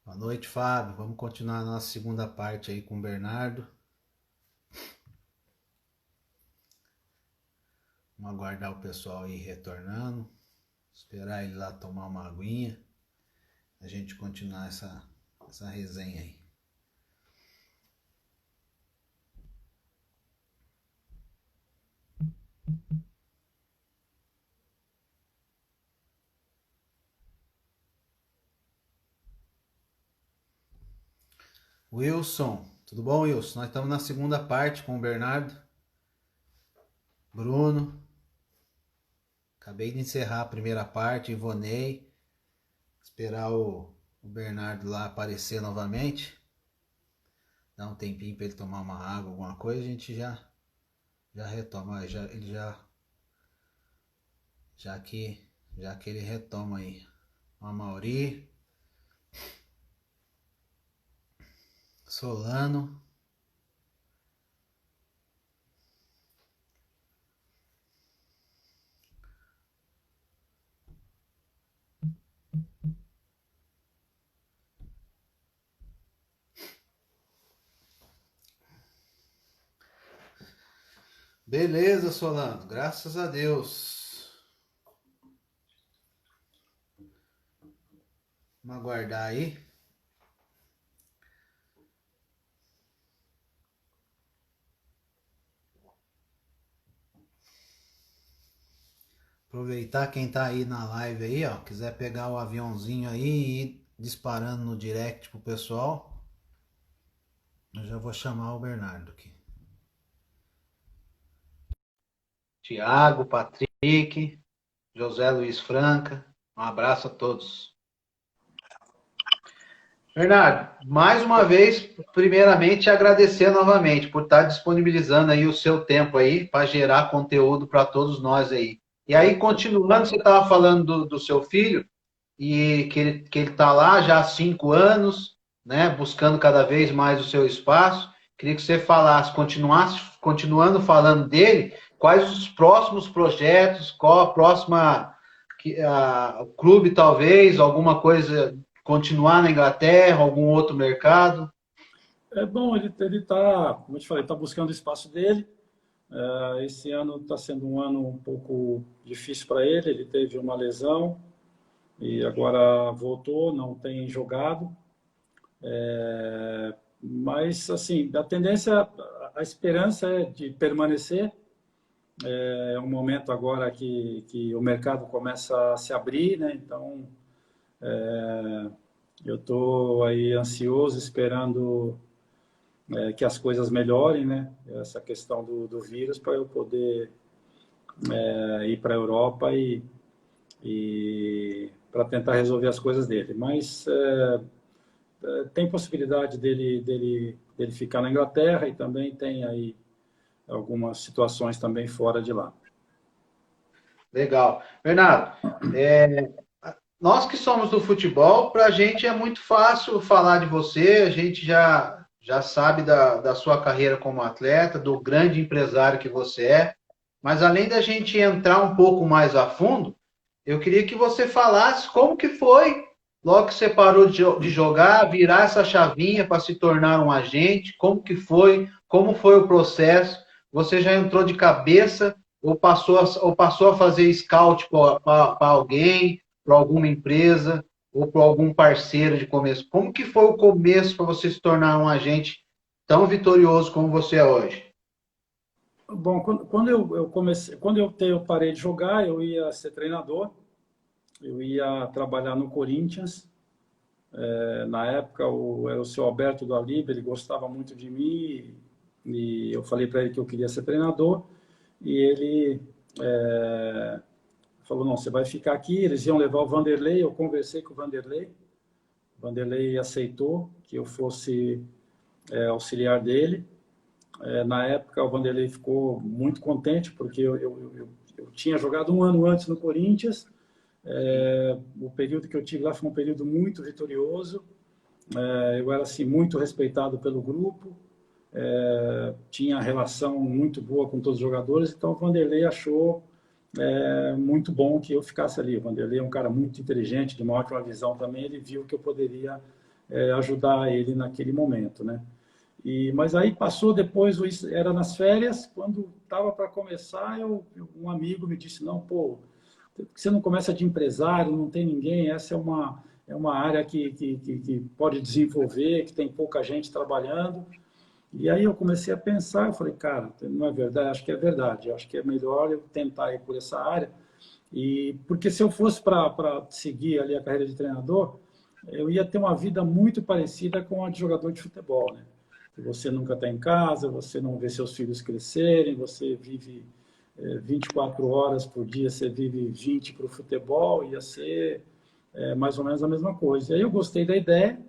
Boa noite, Fábio. Vamos continuar a nossa segunda parte aí com o Bernardo. Vamos aguardar o pessoal aí retornando. Esperar ele lá tomar uma aguinha. A gente continuar essa resenha aí. Wilson, tudo bom, Wilson? Nós estamos na segunda parte com o Bernardo. Bruno. Acabei de encerrar a primeira parte, Ivonei. Esperar o Bernardo lá aparecer novamente. Dar um tempinho para ele tomar uma água, alguma coisa, a gente já retoma. Já que ele retoma aí. O Mauri. Solano. Beleza, Solano. Graças a Deus. Vamos aguardar aí. Aproveitar quem tá aí na live aí, ó. Quiser pegar o aviãozinho aí e ir disparando no direct pro pessoal. Eu já vou chamar o Bernardo aqui. Tiago, Patrick, José Luiz Franca. Um abraço a todos. Bernardo, mais uma vez, primeiramente agradecer novamente por estar disponibilizando aí o seu tempo aí para gerar conteúdo para todos nós aí. E aí, continuando, você estava falando do seu filho e que ele está lá já há 5 anos, né, buscando cada vez mais o seu espaço. Queria que você falasse, continuando falando dele, quais os próximos projetos, qual a próxima, o clube talvez, alguma coisa, continuar na Inglaterra, algum outro mercado? É bom, ele está, como eu te falei, está buscando o espaço dele. Esse ano está sendo um ano um pouco difícil para ele. Ele teve uma lesão e agora voltou, não tem jogado. Mas, assim, a tendência, a esperança é de permanecer. É um momento agora que o mercado começa a se abrir, né? Então, eu estou aí ansioso, esperando que as coisas melhorem, né? Essa questão do vírus, para eu poder ir para a Europa e para tentar resolver as coisas dele. Mas tem possibilidade dele ficar na Inglaterra e também tem aí algumas situações também fora de lá. Legal. Bernardo, nós que somos do futebol, para a gente é muito fácil falar de você, a gente já sabe da sua carreira como atleta, do grande empresário que você é, mas além da gente entrar um pouco mais a fundo, eu queria que você falasse como que foi, logo que você parou de jogar, virar essa chavinha para se tornar um agente, como foi o processo, você já entrou de cabeça ou passou a fazer scout para alguém, para alguma empresa ou para algum parceiro de começo? Como que foi o começo para você se tornar um agente tão vitorioso como você é hoje? Bom, quando eu comecei, quando eu parei de jogar, eu ia ser treinador, eu ia trabalhar no Corinthians. Na época, era o seu Alberto do Alibe, ele gostava muito de mim e eu falei para ele que eu queria ser treinador e ele falou, não, você vai ficar aqui. Eles iam levar o Vanderlei, eu conversei com o Vanderlei aceitou que eu fosse auxiliar dele. Na época, o Vanderlei ficou muito contente, porque eu tinha jogado um ano antes no Corinthians. O período que eu tive lá foi um período muito vitorioso. Eu era assim, muito respeitado pelo grupo. tinha relação muito boa com todos os jogadores, então o Vanderlei achou muito bom que eu ficasse ali. O Vanderlei é um cara muito inteligente, de uma ótima visão também, ele viu que eu poderia ajudar ele naquele momento, né? Mas aí passou depois, era nas férias, quando estava para começar, um amigo me disse, não, pô, por que você não começa de empresário, não tem ninguém, essa é uma área que pode desenvolver, que tem pouca gente trabalhando. E aí eu comecei a pensar, eu falei, cara, não é verdade? Acho que é verdade, acho que é melhor eu tentar ir por essa área. Porque se eu fosse para seguir ali a carreira de treinador, eu ia ter uma vida muito parecida com a de jogador de futebol, né? Você nunca está em casa, você não vê seus filhos crescerem, você vive 24 horas por dia, você vive 20 para o futebol, ia ser mais ou menos a mesma coisa. E aí eu gostei da ideia,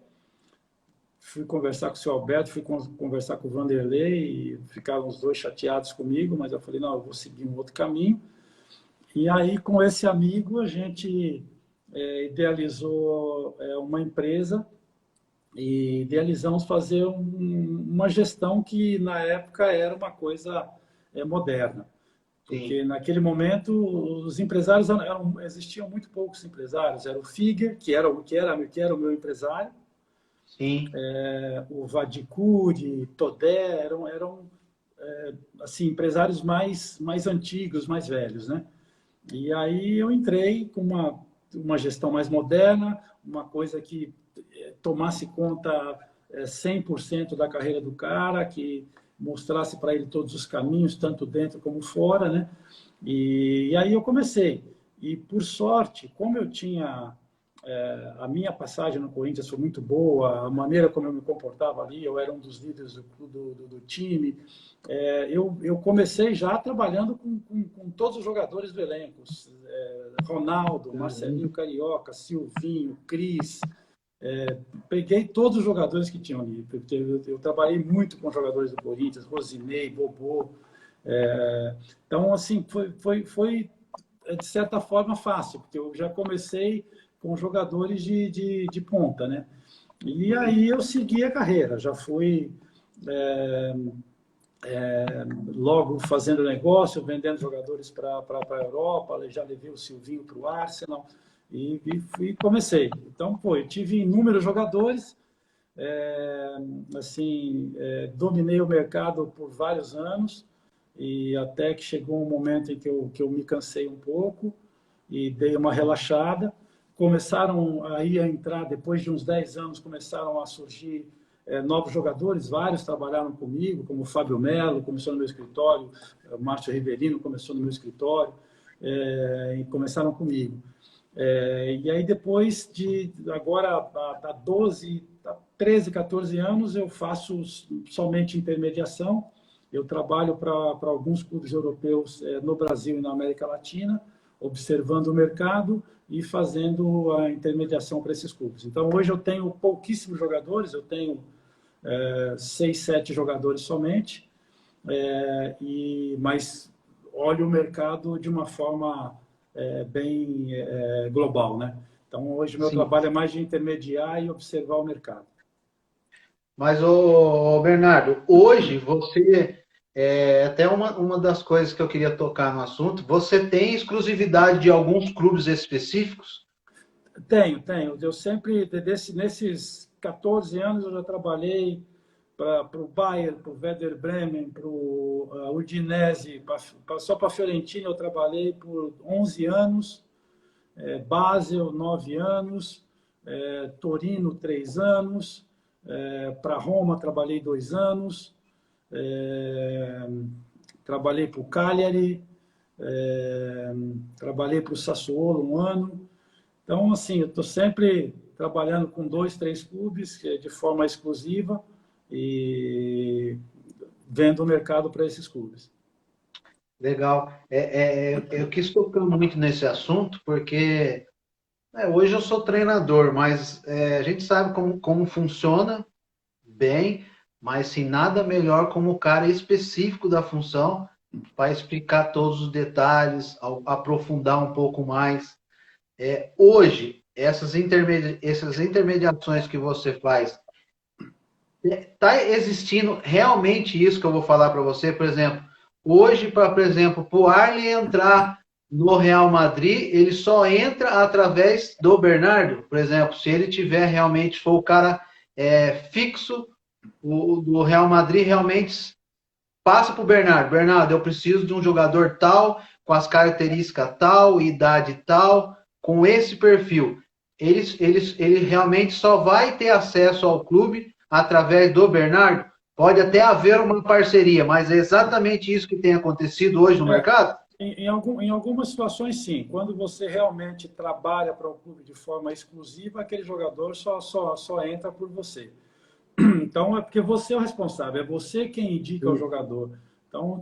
fui conversar com o seu Alberto, fui conversar com o Vanderlei, e ficaram os dois chateados comigo, mas eu falei, não, eu vou seguir um outro caminho. E aí, com esse amigo, a gente idealizou uma empresa e idealizamos fazer uma gestão que, na época, era uma coisa moderna. Porque, Sim. naquele momento, os empresários existiam muito poucos empresários. Era o Figer, que era o meu empresário, Sim. o Vadicuri, Todé, eram assim, empresários mais antigos, mais velhos, né? E aí eu entrei com uma gestão mais moderna, uma coisa que tomasse conta 100% da carreira do cara, que mostrasse para ele todos os caminhos, tanto dentro como fora, né? E aí eu comecei. E, por sorte, como eu tinha... a minha passagem no Corinthians foi muito boa, a maneira como eu me comportava ali, eu era um dos líderes do time. Eu comecei já trabalhando com todos os jogadores do elenco. Ronaldo, Marcelinho Carioca, Silvinho, Cris. Peguei todos os jogadores que tinham ali. Eu trabalhei muito com jogadores do Corinthians, Rosinei, Bobô. Então, assim, foi de certa forma fácil, porque eu já comecei com jogadores de ponta, né? E aí eu segui a carreira, já fui logo fazendo negócio, vendendo jogadores para a Europa, já levei o Silvinho para o Arsenal e comecei. Então, eu tive inúmeros jogadores, assim, dominei o mercado por vários anos e até que chegou um momento em que eu me cansei um pouco e dei uma relaxada. Começaram aí a entrar, depois de uns 10 anos, começaram a surgir novos jogadores, vários trabalharam comigo, como o Fábio Melo, começou no meu escritório, o Márcio Riverino começou no meu escritório, e começaram comigo. E aí depois agora há 13, 14 anos, eu faço somente intermediação, eu trabalho para alguns clubes europeus no Brasil e na América Latina, observando o mercado e fazendo a intermediação para esses clubes. Então, hoje eu tenho pouquíssimos jogadores, eu tenho 6, 7 jogadores somente, mas olho o mercado de uma forma bem global, né? Então, hoje o meu Sim. trabalho é mais de intermediar e observar o mercado. Mas, Bernardo, hoje você, até uma das coisas que eu queria tocar no assunto, você tem exclusividade de alguns clubes específicos? Tenho. Eu sempre, nesses 14 anos, eu já trabalhei para o Bayern, para o Werder Bremen, para o Udinese, só para a Fiorentina eu trabalhei por 11 anos, Basel, 9 anos, Torino, 3 anos, para Roma trabalhei 2 anos, trabalhei para o Cagliari, trabalhei para o Sassuolo 1 ano. Então, assim, eu estou sempre trabalhando com 2, 3 clubes de forma exclusiva e vendo o mercado para esses clubes. Legal. Eu quis tocar muito nesse assunto porque hoje eu sou treinador, mas a gente sabe como funciona bem, mas sem nada melhor como o cara específico da função para explicar todos os detalhes, aprofundar um pouco mais. Hoje, essas intermediações que você faz, Está existindo realmente isso que eu vou falar para você, por exemplo, hoje, para, por exemplo, o Arley entrar no Real Madrid, ele só entra através do Bernardo, por exemplo, se ele tiver realmente, for o cara fixo, do Real Madrid realmente passa para o Bernardo. Bernardo, eu preciso de um jogador tal, com as características tal, idade tal, com esse perfil. Ele realmente só vai ter acesso ao clube através do Bernardo. Pode até haver uma parceria, mas é exatamente isso que tem acontecido hoje no É, mercado? em algumas situações, sim. Quando você realmente trabalha para o clube de forma exclusiva, aquele jogador só entra por você. Então, é porque você é o responsável, é você quem indica o jogador. Então,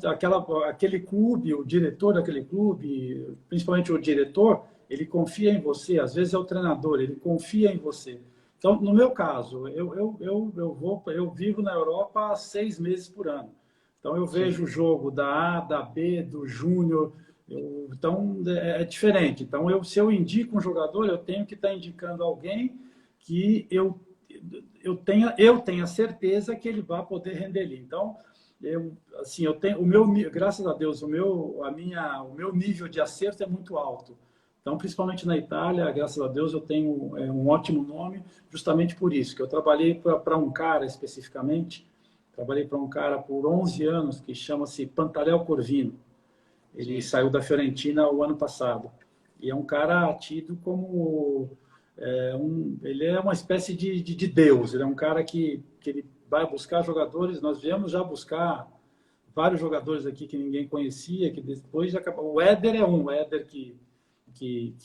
aquele clube, o diretor daquele clube, principalmente o diretor, ele confia em você. Às vezes é o treinador, ele confia em você. Então, no meu caso, eu vivo na Europa 6 meses por ano. Então, eu vejo Sim. o jogo da A, da B, do Júnior. Então, é diferente. Então, se eu indico um jogador, eu tenho que estar indicando alguém que eu tenho a certeza que ele vai poder render ali. Então, assim, eu tenho graças a Deus, o meu nível de acerto é muito alto. Então, principalmente na Itália, graças a Deus, eu tenho um ótimo nome, justamente por isso, que eu trabalhei para um cara especificamente, trabalhei para um cara por 11 anos, que chama-se Pantaleo Corvino. Ele Sim. saiu da Fiorentina o ano passado. E é um cara tido como ele é uma espécie de Deus. Ele é um cara que ele vai buscar jogadores. Nós viemos já buscar vários jogadores aqui que ninguém conhecia, que depois acabou. O Éder é um, o Éder que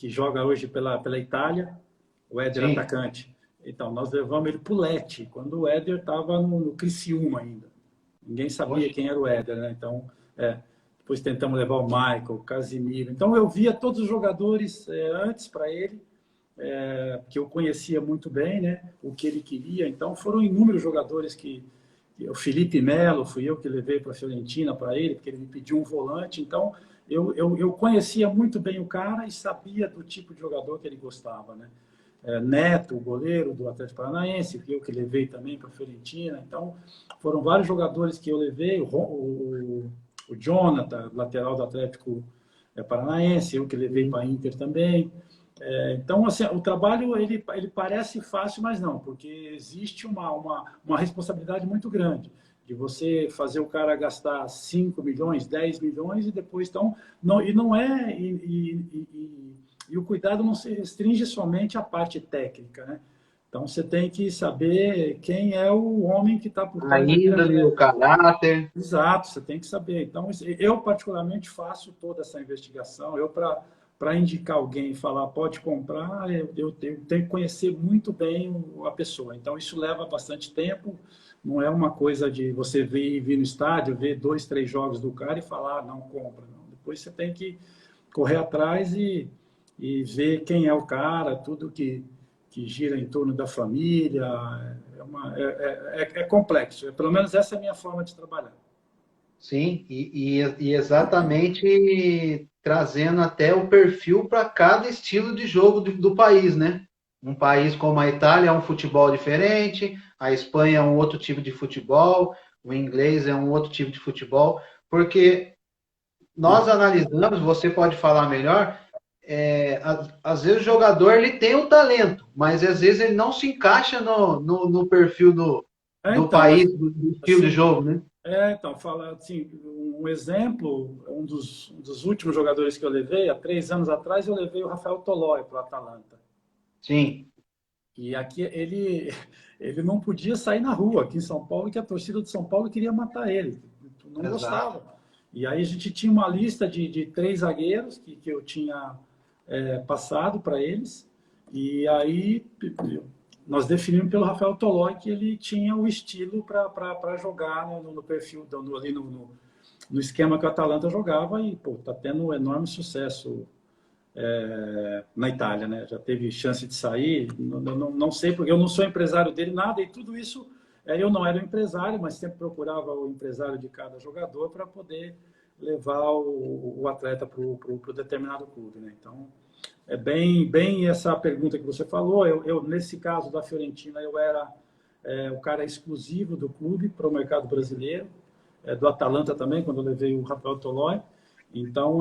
joga hoje pela Itália, o Éder Sim. atacante. Então, nós levamos ele para o Lecce, quando o Éder estava no Criciúma ainda. Ninguém sabia Poxa. quem era o Éder, né? Então, depois tentamos levar o Michael, o Casimiro. Então, eu via todos os jogadores antes para ele, que eu conhecia muito bem, né? O que ele queria. Então, foram inúmeros jogadores o Felipe Melo, fui eu que levei para a Fiorentina para ele, porque ele me pediu um volante. Então, eu conhecia muito bem o cara e sabia do tipo de jogador que ele gostava, né? Neto, o goleiro do Atlético Paranaense, que eu que levei também para a Fiorentina. Então, foram vários jogadores que eu levei, o Jonathan, lateral do Atlético Paranaense, eu que levei para a Inter também. Então, assim, o trabalho ele parece fácil, mas não, porque existe uma responsabilidade muito grande de você fazer o cara gastar 5 milhões, 10 milhões e depois, então, não, e não é, e o cuidado não se restringe somente à parte técnica, né? Então, você tem que saber quem é o homem que está por A trás daquele índole, o atleta. caráter. Exato, você tem que saber. Então, eu particularmente faço toda essa investigação. Eu, para indicar alguém e falar pode comprar, eu tenho que conhecer muito bem a pessoa. Então, isso leva bastante tempo. Não é uma coisa de você vir no estádio, ver 2, 3 jogos do cara e falar, não compra. Não. Depois você tem que correr atrás e ver quem é o cara, tudo que gira em torno da família. É complexo. Pelo menos essa é a minha forma de trabalhar. Sim, e exatamente trazendo até o perfil para cada estilo de jogo do país, né? Um país como a Itália é um futebol diferente, a Espanha é um outro tipo de futebol, o inglês é um outro tipo de futebol, porque nós analisamos, você pode falar melhor, às vezes o jogador ele tem o talento, mas às vezes ele não se encaixa no perfil do Então, país, do estilo de assim, jogo, né? então, fala assim, um exemplo, um dos últimos jogadores que eu levei, há 3 anos atrás, eu levei o Rafael Tolói para o Atalanta. Sim, E aqui ele não podia sair na rua aqui em São Paulo, que a torcida de São Paulo queria matar ele, não exato. gostava. E aí a gente tinha uma lista de 3 zagueiros que eu tinha passado para eles, e aí nós definimos pelo Rafael Tolói que ele tinha o estilo para jogar no perfil, ali no esquema que o Atalanta jogava, e está tendo um enorme sucesso na Itália, né? Já teve chance de sair, não sei, porque eu não sou empresário dele, nada, e tudo isso, eu não era o empresário, mas sempre procurava o empresário de cada jogador para poder levar o atleta para o determinado clube, né? Então, bem essa pergunta que você falou. Nesse caso da Fiorentina, eu era o cara é exclusivo do clube para o mercado brasileiro, do Atalanta também, quando eu levei o Rafael Tolói. Então,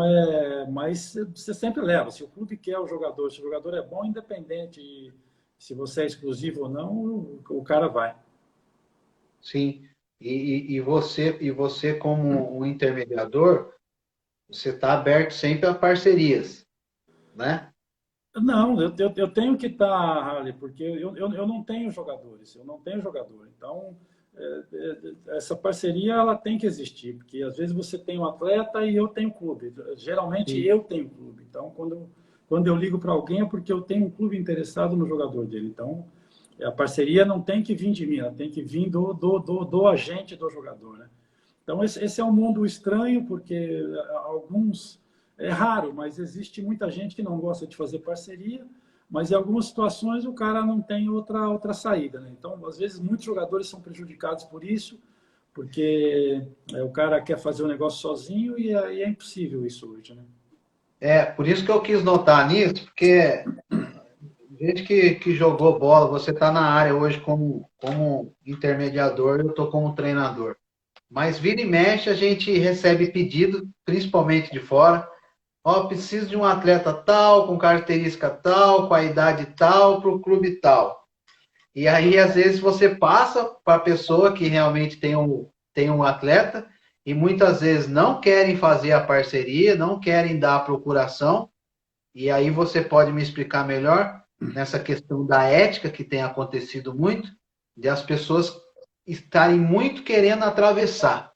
mas você sempre leva. Se o clube quer o jogador, se o jogador é bom, independente se você é exclusivo ou não, o cara vai. Sim. E você como um intermediador, você está aberto sempre a parcerias, né? Não, eu tenho que estar, Harley, porque eu não tenho jogadores, eu não tenho jogador. Então, essa parceria ela tem que existir, porque às vezes você tem um atleta e eu tenho clube. Geralmente Sim. eu tenho clube. Então, quando eu ligo para alguém é porque eu tenho um clube interessado no jogador dele. Então, a parceria não tem que vir de mim, ela tem que vir do agente do jogador, né? Então, esse é um mundo estranho, porque alguns. É raro, mas existe muita gente que não gosta de fazer parceria, mas em algumas situações o cara não tem outra saída, né? Então, às vezes, muitos jogadores são prejudicados por isso, porque o cara quer fazer o negócio sozinho e é impossível isso hoje, né? Por isso que eu quis notar nisso, porque gente que jogou bola, você está na área hoje como intermediador, eu estou como treinador. Mas vira e mexe, a gente recebe pedido, principalmente de fora. Ó, preciso de um atleta tal, com característica tal, com a idade tal, para o clube tal. E aí, às vezes, você passa para a pessoa que realmente tem um atleta, e muitas vezes não querem fazer a parceria, não querem dar a procuração, e aí você pode me explicar melhor nessa questão da ética que tem acontecido muito, de as pessoas estarem muito querendo atravessar.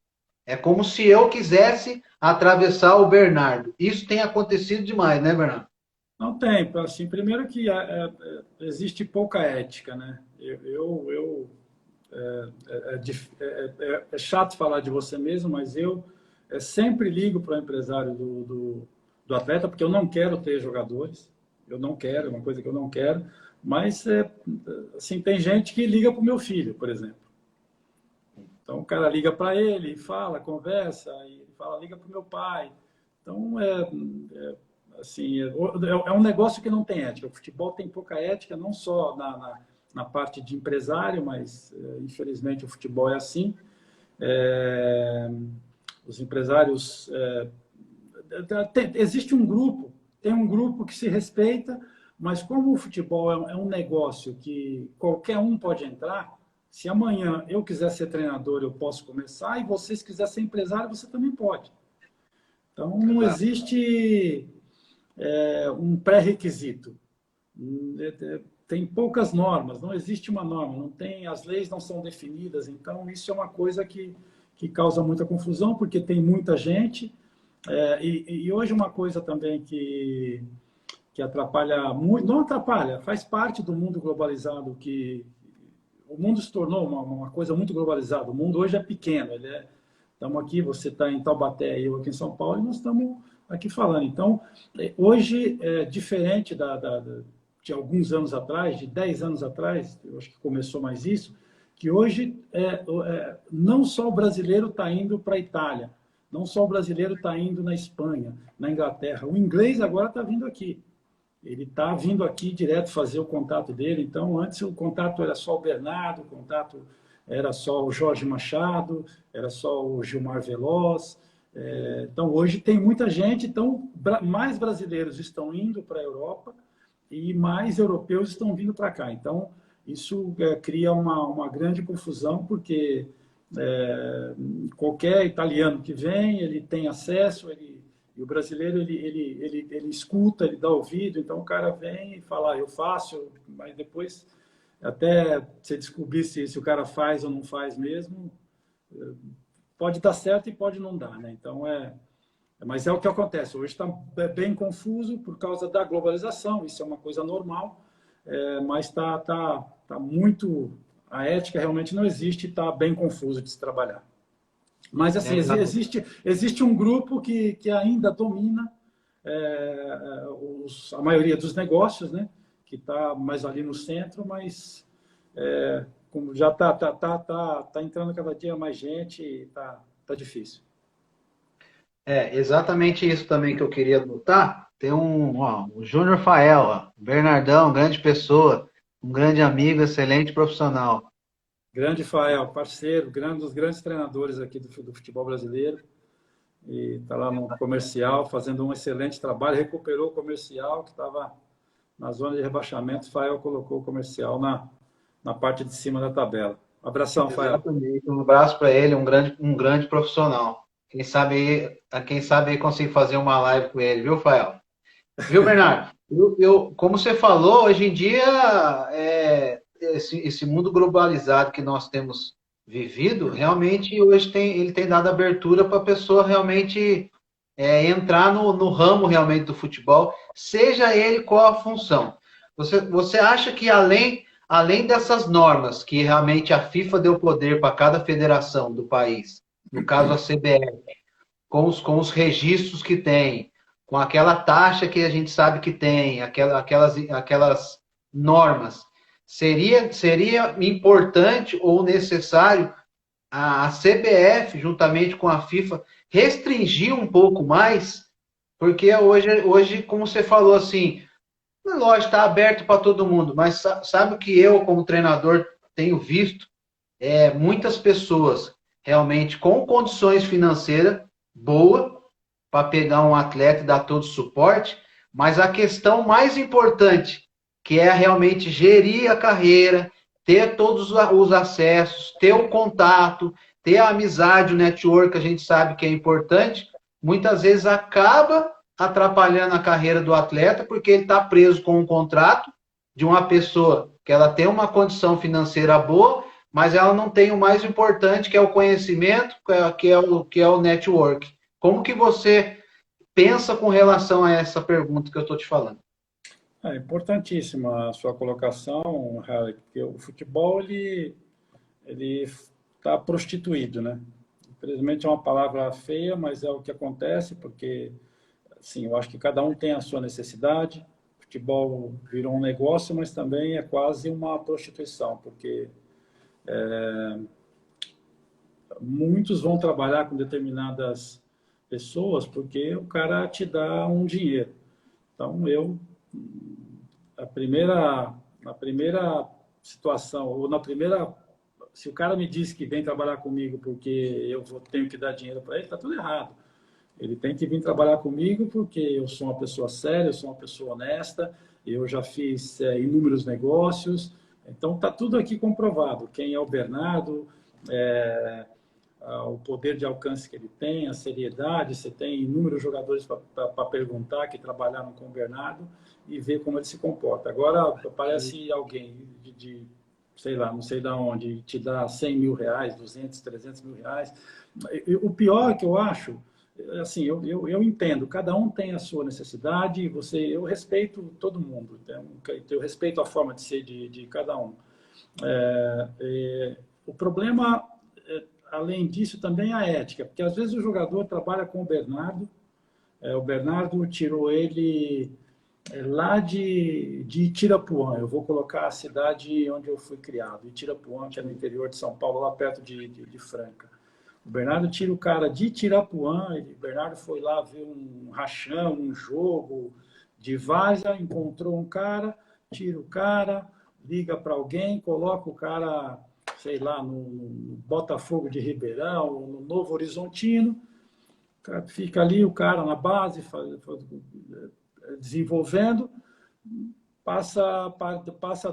É como se eu quisesse atravessar o Bernardo. Isso tem acontecido demais, né, Bernardo? Não tem, assim, primeiro que existe pouca ética, né? É chato falar de você mesmo, mas eu sempre ligo para o empresário do atleta, porque eu não quero ter jogadores, eu não quero, é uma coisa que eu não quero, mas assim, tem gente que liga para o meu filho, por exemplo. Então o cara liga para ele, fala, conversa, e fala, liga para o meu pai. Então assim, é um negócio que não tem ética. O futebol tem pouca ética, não só na parte de empresário, mas infelizmente o futebol é assim. É, os empresários. Existe um grupo, tem um grupo que se respeita, mas como o futebol é um negócio que qualquer um pode entrar, se amanhã eu quiser ser treinador, eu posso começar, e você, se quiser ser empresário, você também pode. Então, não Exato. existe um pré-requisito. Tem poucas normas, não existe uma norma, não tem, as leis não são definidas, então isso é uma coisa que causa muita confusão, porque tem muita gente, e hoje uma coisa também que atrapalha muito, não atrapalha, faz parte do mundo globalizado, que o mundo se tornou uma coisa muito globalizada, o mundo hoje é pequeno, estamos aqui, você está em Taubaté e eu aqui em São Paulo, e nós estamos aqui falando. Então, hoje, é diferente de alguns anos atrás, de 10 anos atrás, eu acho que começou mais isso, que hoje não só o brasileiro está indo para a Itália, não só o brasileiro está indo na Espanha, na Inglaterra, o inglês agora está vindo aqui. Ele está vindo aqui direto fazer o contato dele. Então, antes o contato era só o Bernardo, o contato era só o Jorge Machado, era só o Gilmar Veloz. Então, hoje tem muita gente, então mais brasileiros estão indo para a Europa e mais europeus estão vindo para cá. Então, isso cria uma grande confusão, porque qualquer italiano que vem, ele tem acesso, e o brasileiro, ele escuta, ele dá ouvido, então o cara vem e fala, eu faço, mas depois, até você descobrir se o cara faz ou não faz mesmo, pode dar certo e pode não dar, né? Então, mas é o que acontece. Hoje está bem confuso por causa da globalização, isso é uma coisa normal, mas está muito... A ética realmente não existe, está bem confuso de se trabalhar. Mas, assim, existe um grupo que ainda domina a maioria dos negócios, né? Que está mais ali no centro, mas como já tá entrando cada dia mais gente, está difícil. Exatamente isso também que eu queria notar. Tem o Júnior Fael, ó, Bernardão, grande pessoa, um grande amigo, excelente profissional. Grande Fael, parceiro, grande, um dos grandes treinadores aqui do futebol brasileiro. E está lá no comercial, fazendo um excelente trabalho. Recuperou o comercial, que estava na zona de rebaixamento. Fael colocou o comercial na parte de cima da tabela. Abração, Fael. Exatamente. Um abraço para ele, um grande profissional. Quem sabe aí consigo fazer uma live com ele, viu, Fael? Viu, Bernardo? Como você falou, hoje em dia, esse mundo globalizado que nós temos vivido, realmente hoje ele tem dado abertura para a pessoa realmente entrar no ramo realmente do futebol, seja ele qual a função. Você acha que além dessas normas que realmente a FIFA deu poder para cada federação do país, no caso a CBF, com os registros que tem, com aquela taxa que a gente sabe que tem, aquelas normas, seria importante ou necessário a CBF, juntamente com a FIFA, restringir um pouco mais, porque hoje, como você falou assim, lógico, está aberto para todo mundo, mas sabe o que eu, como treinador, tenho visto? Muitas pessoas realmente com condições financeiras boas para pegar um atleta e dar todo o suporte, mas a questão mais importante, que é realmente gerir a carreira, ter todos os acessos, ter o contato, ter a amizade, o network, que a gente sabe que é importante, muitas vezes acaba atrapalhando a carreira do atleta, porque ele está preso com um contrato de uma pessoa que ela tem uma condição financeira boa, mas ela não tem o mais importante, que é o conhecimento, que é o network. Como que você pensa com relação a essa pergunta que eu estou te falando? É importantíssima a sua colocação, Harry, porque o futebol ele está prostituído, né? Infelizmente é uma palavra feia, mas é o que acontece, porque assim, eu acho que cada um tem a sua necessidade. O futebol virou um negócio, mas também é quase uma prostituição, porque muitos vão trabalhar com determinadas pessoas porque o cara te dá um dinheiro. Então, na primeira situação, ou na primeira, se o cara me diz que vem trabalhar comigo porque tenho que dar dinheiro para ele, está tudo errado. Ele tem que vir trabalhar comigo porque eu sou uma pessoa séria, eu sou uma pessoa honesta, eu já fiz inúmeros negócios, então está tudo aqui comprovado. Quem é o Bernardo, o poder de alcance que ele tem, a seriedade, você tem inúmeros jogadores para perguntar que trabalharam com o Bernardo e ver como ele se comporta. Agora, aparece alguém sei lá, não sei de onde, te dá 100 mil reais, 200, 300 mil reais. O pior que eu acho, assim, eu entendo, cada um tem a sua necessidade, eu respeito todo mundo, eu respeito a forma de ser de cada um. O problema, além disso, também é a ética, porque às vezes o jogador trabalha com o Bernardo tirou ele lá de Itirapuã, eu vou colocar a cidade onde eu fui criado, Itirapuã, que é no interior de São Paulo, lá perto de Franca. O Bernardo tira o cara de Itirapuã, o Bernardo foi lá ver um rachão, um jogo de várzea, encontrou um cara, tira o cara, liga para alguém, coloca o cara, sei lá, no Botafogo de Ribeirão, no Novo Horizontino, fica ali o cara na base, desenvolvendo, passa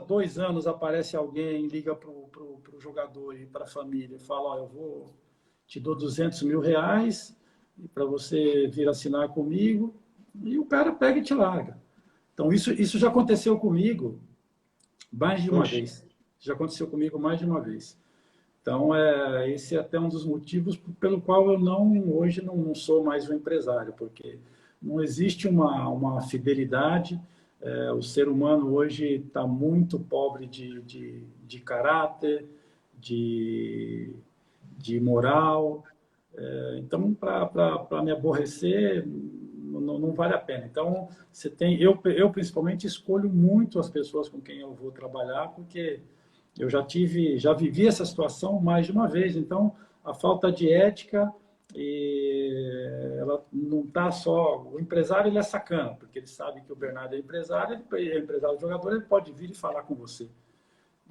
2 anos, aparece alguém, liga para o jogador e para a família, fala, eu te dou 200 mil reais para você vir assinar comigo, e o cara pega e te larga. Então, isso já aconteceu comigo mais de uma vez. Já aconteceu comigo mais de uma vez. Então, esse é até um dos motivos pelo qual eu hoje não sou mais um empresário, porque não existe uma fidelidade. O ser humano hoje está muito pobre de caráter, de moral. Então, para me aborrecer, não vale a pena. Então, eu principalmente escolho muito as pessoas com quem eu vou trabalhar, porque eu já vivi essa situação mais de uma vez. Então, a falta de ética, ela não está só... O empresário, ele é sacana, porque ele sabe que o Bernardo é empresário, ele é empresário do jogador, ele pode vir e falar com você.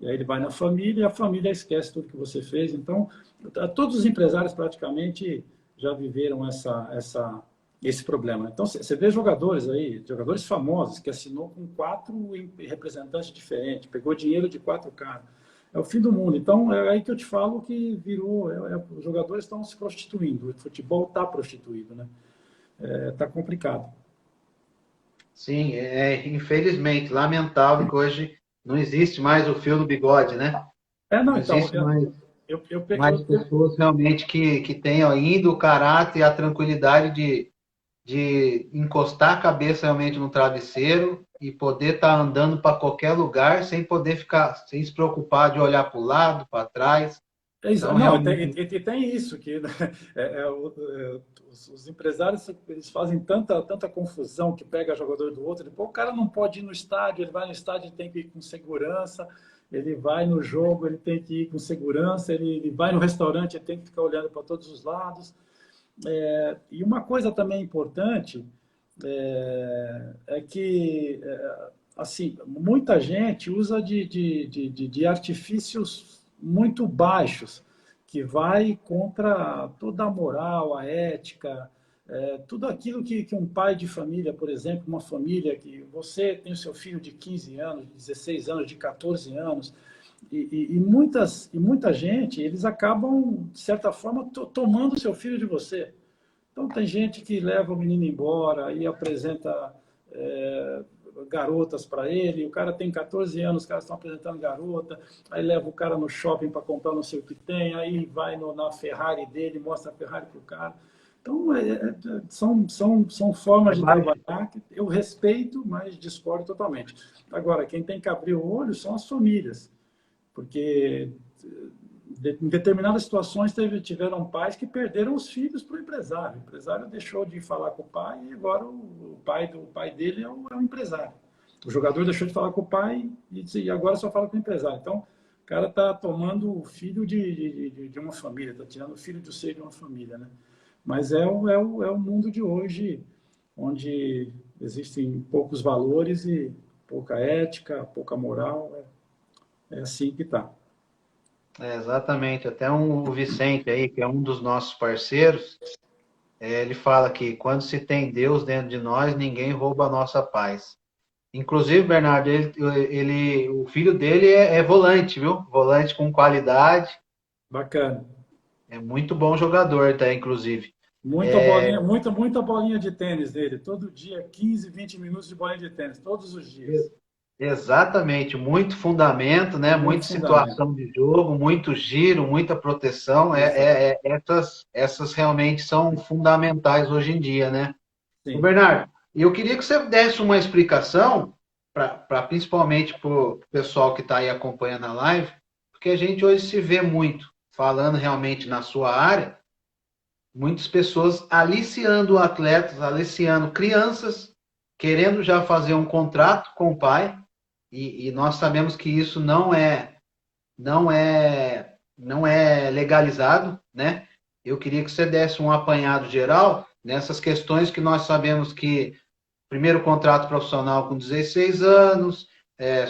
E aí ele vai na família e a família esquece tudo que você fez. Então, todos os empresários praticamente já viveram esse problema. Então, você vê jogadores aí, jogadores famosos, que assinou com 4 representantes diferentes, pegou dinheiro de 4 caras. É o fim do mundo. Então, é aí que eu te falo que virou... os jogadores estão se prostituindo. O futebol está prostituído, né? Está complicado. Sim, infelizmente, lamentável que hoje não existe mais o fio do bigode, né? Não, Não então, existe mais, eu, eu, mais eu, pessoas realmente que tenham ainda o caráter e a tranquilidade de encostar a cabeça realmente no travesseiro e poder estar andando para qualquer lugar sem poder ficar, sem se preocupar de olhar para o lado, para trás. Então, Não, realmente, tem isso, que né, os empresários eles fazem tanta confusão que pega jogador do outro, depois o cara não pode ir no estádio, ele vai no estádio, ele tem que ir com segurança, ele vai no jogo, ele tem que ir com segurança, ele vai no restaurante, ele tem que ficar olhando para todos os lados. E uma coisa também importante é que assim, muita gente usa de artifícios muito baixos, que vai contra toda a moral, a ética, tudo aquilo que um pai de família, por exemplo, uma família que você tem o seu filho de 15 anos, de 16 anos, de 14 anos, muita gente, eles acabam, de certa forma, tomando o seu filho de você. Então, tem gente que leva o menino embora e apresenta garotas para ele. O cara tem 14 anos, os caras estão apresentando garota. Aí leva o cara no shopping para comprar não sei o que tem. Aí vai na Ferrari dele, mostra a Ferrari para o cara. Então, são formas de trabalhar que eu respeito, mas discordo totalmente. Agora, quem tem que abrir o olho são as famílias, porque em determinadas situações tiveram pais que perderam os filhos para o empresário. O empresário deixou de falar com o pai e agora o pai dele é o empresário. O jogador deixou de falar com o pai e agora só fala com o empresário. Então, o cara está tomando o filho de uma família, está tirando o filho do seio de uma família, né? Mas é o mundo de hoje, onde existem poucos valores e pouca ética, pouca moral. É assim que está. exatamente. Até o Vicente aí, que é um dos nossos parceiros, ele fala que quando se tem Deus dentro de nós, ninguém rouba a nossa paz. Inclusive, Bernardo, o filho dele é volante, viu? Volante com qualidade. Bacana. É muito bom jogador, tá? Inclusive. Muita bolinha de tênis dele. Todo dia, 15, 20 minutos de bolinha de tênis, todos os dias. Exatamente, muito fundamento, né? Muita Muito fundamento. situação de jogo, muito giro, muita proteção. Exato. Essas realmente são fundamentais hoje em dia, né? Ô Sim. Bernardo, eu queria que você desse uma explicação, principalmente para o pessoal que está aí acompanhando a live, porque a gente hoje se vê muito, falando realmente na sua área, muitas pessoas aliciando atletas, aliciando crianças, querendo já fazer um contrato com o pai, e nós sabemos que isso não é legalizado, né? Eu queria que você desse um apanhado geral nessas questões que nós sabemos que primeiro contrato profissional com 16 anos,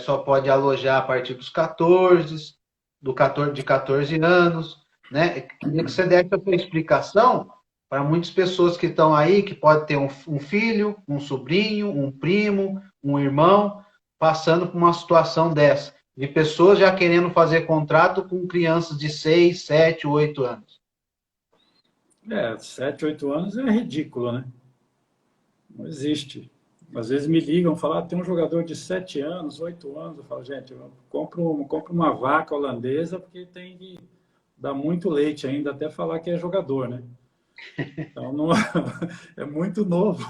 só pode alojar a partir dos 14, de 14 anos, né? Eu queria que você desse a sua explicação para muitas pessoas que estão aí, que pode ter um filho, um sobrinho, um primo, um irmão, passando por uma situação dessa, de pessoas já querendo fazer contrato com crianças de 6, 7, 8 anos. 7, 8 anos é ridículo, né? Não existe. Às vezes me ligam, falam, tem um jogador de 7 anos, 8 anos. Eu falo, gente, eu compro uma vaca holandesa porque tem que dar muito leite ainda, até falar que é jogador, né? Então, não, é muito novo.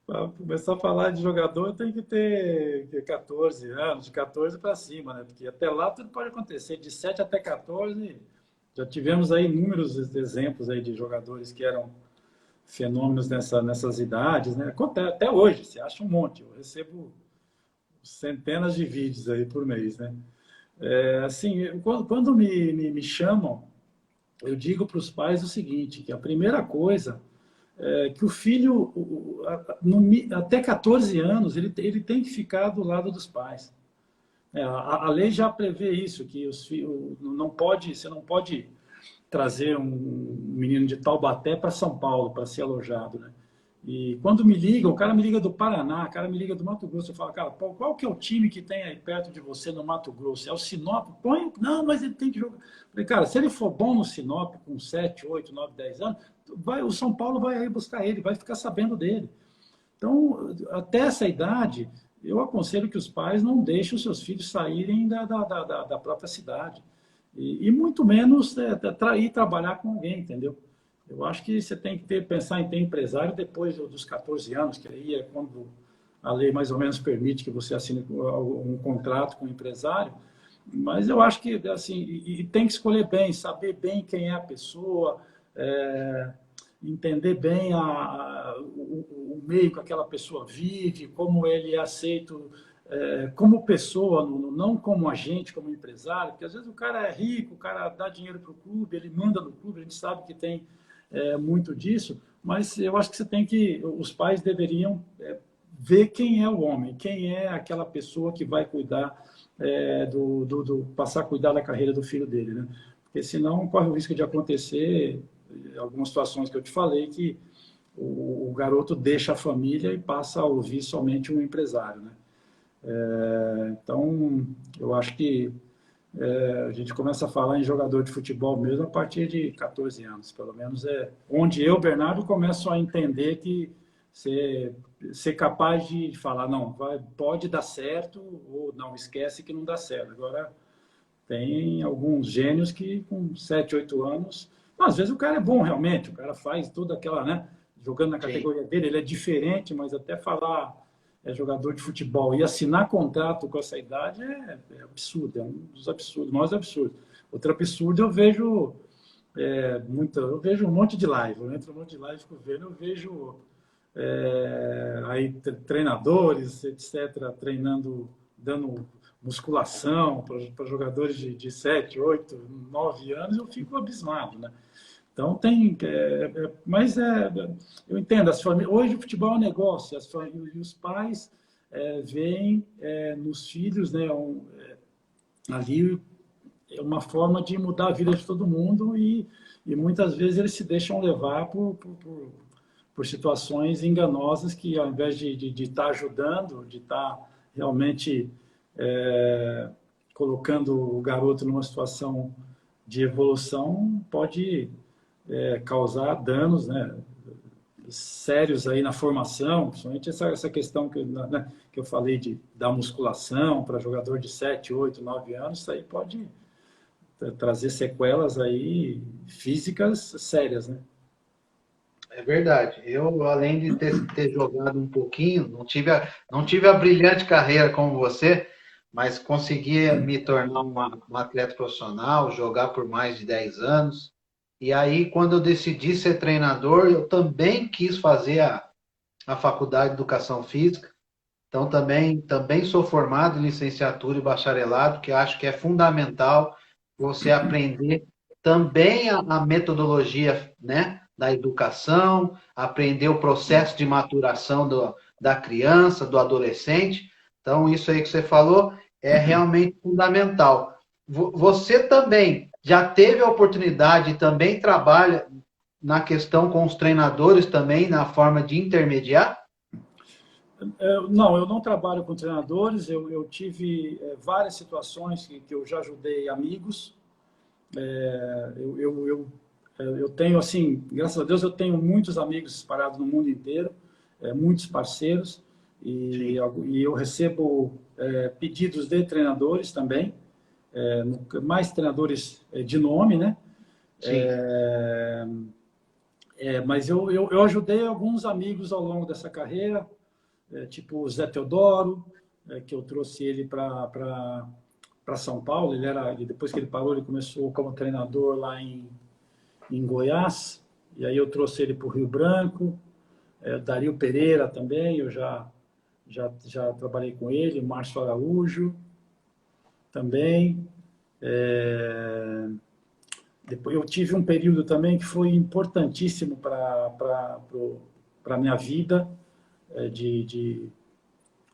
Para começar a falar de jogador, tem que ter 14 anos, de 14 para cima, né? Porque até lá tudo pode acontecer. De 7 até 14, já tivemos aí inúmeros exemplos aí de jogadores que eram fenômenos nessas idades, né? Até hoje, você acha um monte. Eu recebo centenas de vídeos aí por mês, né? Assim, quando me chamam, eu digo para os pais o seguinte, que a primeira coisa é que o filho, até 14 anos, ele tem que ficar do lado dos pais. A lei já prevê isso, que você não pode trazer um menino de Taubaté para São Paulo para ser alojado, né? E quando me ligam, o cara me liga do Paraná, o cara me liga do Mato Grosso, eu falo, cara, pô, qual que é o time que tem aí perto de você no Mato Grosso? É o Sinop? Põe, não, mas ele tem que jogar. Falei, cara, se ele for bom no Sinop com 7, 8, 9, 10 anos, o São Paulo vai aí buscar ele, vai ficar sabendo dele. Então, até essa idade, eu aconselho que os pais não deixem os seus filhos saírem da própria cidade. E muito menos ir trabalhar com alguém, entendeu? Eu acho que você tem que pensar em ter empresário depois dos 14 anos, que aí é quando a lei mais ou menos permite que você assine um contrato com o empresário. Mas eu acho que, assim, e tem que escolher bem, saber bem quem é a pessoa, entender bem o meio que aquela pessoa vive, como ele é aceito como pessoa, não como agente, como empresário, porque às vezes o cara é rico, o cara dá dinheiro para o clube, ele manda no clube, a gente sabe que tem muito disso, mas eu acho que os pais deveriam ver quem é o homem, quem é aquela pessoa que vai cuidar, passar a cuidar da carreira do filho dele, né? Porque senão corre o risco de acontecer algumas situações que eu te falei, que o garoto deixa a família e passa a ouvir somente um empresário, né? Então, eu acho que a gente começa a falar em jogador de futebol mesmo a partir de 14 anos, pelo menos é onde eu, Bernardo, começo a entender que ser capaz de falar, não, pode dar certo, ou não, esquece que não dá certo. Agora, tem alguns gênios que com 7, 8 anos, às vezes o cara é bom realmente, o cara faz toda aquela, né, jogando na categoria dele, ele é diferente, mas até falar jogador de futebol e assinar contrato com essa idade é absurdo, é um dos absurdos, mais absurdos. Outro absurdo eu vejo eu vejo um monte de live, eu entro um monte de live, eu vejo aí treinadores, etc., treinando, dando musculação para jogadores de 7, 8, 9 anos, eu fico abismado, né? Então mas eu entendo, hoje o futebol é um negócio, e os pais veem nos filhos, né, ali uma forma de mudar a vida de todo mundo e muitas vezes eles se deixam levar por situações enganosas que ao invés de estar ajudando, de estar realmente colocando o garoto numa situação de evolução, pode causar danos, né, sérios aí na formação, principalmente essa questão que eu falei da musculação para jogador de 7, 8, 9 anos, isso aí pode trazer sequelas aí físicas sérias, né? É verdade. Eu, além de ter jogado um pouquinho, não tive a brilhante carreira como você, mas consegui me tornar um atleta profissional, jogar por mais de 10 anos. E aí, quando eu decidi ser treinador, eu também quis fazer a faculdade de Educação Física. Então, também sou formado em licenciatura e bacharelado, que eu acho que é fundamental você aprender também a metodologia, né, da educação, aprender o processo de maturação da criança, do adolescente. Então, isso aí que você falou é realmente fundamental. Você também já teve a oportunidade e também trabalha na questão com os treinadores também, na forma de intermediar? Não, eu não trabalho com treinadores, eu tive várias situações que eu já ajudei amigos. Eu tenho, assim, graças a Deus, eu tenho muitos amigos espalhados no mundo inteiro, muitos parceiros, e eu recebo pedidos de treinadores também, mais treinadores de nome, né? Sim. Mas eu ajudei alguns amigos ao longo dessa carreira, tipo o Zé Teodoro, que eu trouxe ele para São Paulo. Depois que ele parou, ele começou como treinador lá em Goiás, e aí eu trouxe ele para o Rio Branco. Dario Pereira também, eu já trabalhei com ele, Márcio Araújo também. Depois eu tive um período também que foi importantíssimo para a minha vida,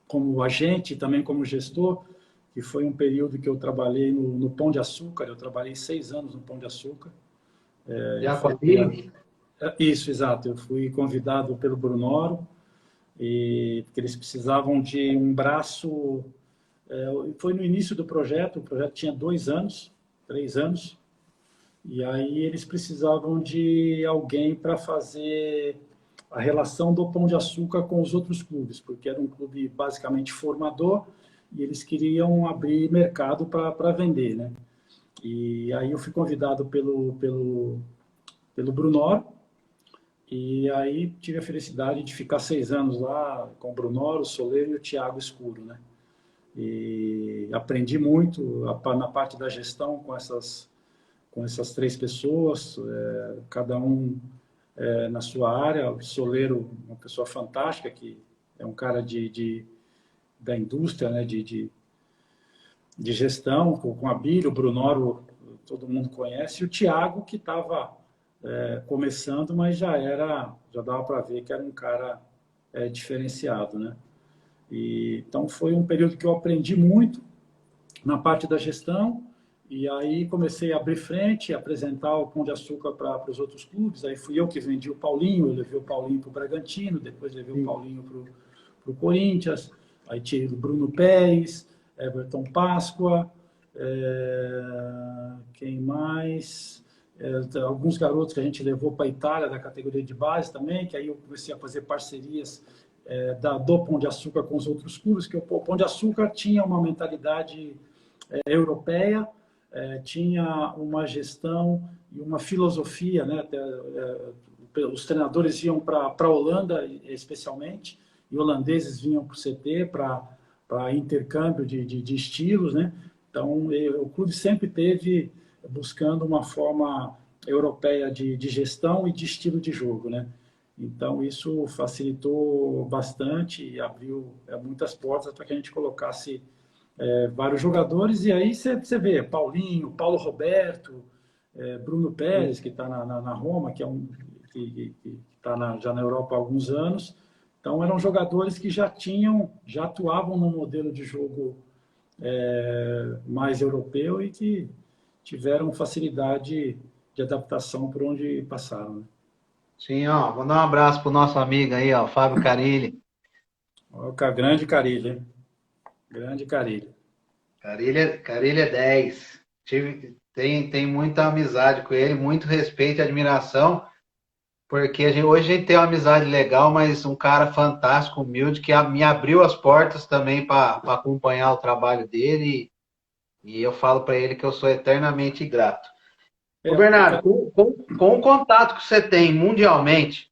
como agente e também como gestor, que foi um período que eu trabalhei no Pão de Açúcar. Eu trabalhei 6 anos no Pão de Açúcar. Eu Já com a fazia... Big? Isso, exato. Eu fui convidado pelo Brunoro, porque eles precisavam de um braço. Foi no início do projeto, o projeto tinha 2 anos, 3 anos, e aí eles precisavam de alguém para fazer a relação do Pão de Açúcar com os outros clubes, porque era um clube basicamente formador e eles queriam abrir mercado para vender, né? E aí eu fui convidado pelo Brunor, e aí tive a felicidade de ficar 6 anos lá com o Brunor, o Soleiro e o Thiago Escuro, né? E aprendi muito na parte da gestão com essas 3 pessoas, cada um na sua área. O Soleiro, uma pessoa fantástica, que é um cara da indústria, né, de gestão, com a Bíblia. O Brunoro, todo mundo conhece, e o Thiago, que estava começando, mas já dava para ver que era um cara diferenciado, né? Então foi um período que eu aprendi muito na parte da gestão, e aí comecei a abrir frente, apresentar o Pão de Açúcar para os outros clubes. Aí fui eu que vendi o Paulinho, eu levei o Paulinho para o Bragantino, depois levei o Paulinho para o Corinthians, aí tive o Bruno Pérez, Everton Páscoa, quem mais? Alguns garotos que a gente levou para a Itália, da categoria de base também, que aí eu comecei a fazer parcerias do Pão de Açúcar com os outros clubes, que o Pão de Açúcar tinha uma mentalidade europeia, tinha uma gestão e uma filosofia, né? Os treinadores iam para a Holanda, especialmente, e holandeses vinham para o CT para intercâmbio de estilos, né? Então, o clube sempre teve buscando uma forma europeia de gestão e de estilo de jogo, né? Então, isso facilitou bastante e abriu muitas portas para que a gente colocasse vários jogadores. E aí você vê Paulinho, Paulo Roberto, Bruno Pérez, que está na Roma, que é que está já na Europa há alguns anos. Então, eram jogadores que já atuavam no modelo de jogo mais europeu e que tiveram facilidade de adaptação por onde passaram, né? Sim, ó, vou dar um abraço pro nosso amigo aí, ó, Fábio Carilli. O grande Carilho, hein? Grande Carilho. Carilli é 10. Tem muita amizade com ele, muito respeito e admiração, porque hoje a gente tem uma amizade legal, mas um cara fantástico, humilde, que me abriu as portas também para acompanhar o trabalho dele, e eu falo para ele que eu sou eternamente grato. Ô O Bernardo, com o contato que você tem mundialmente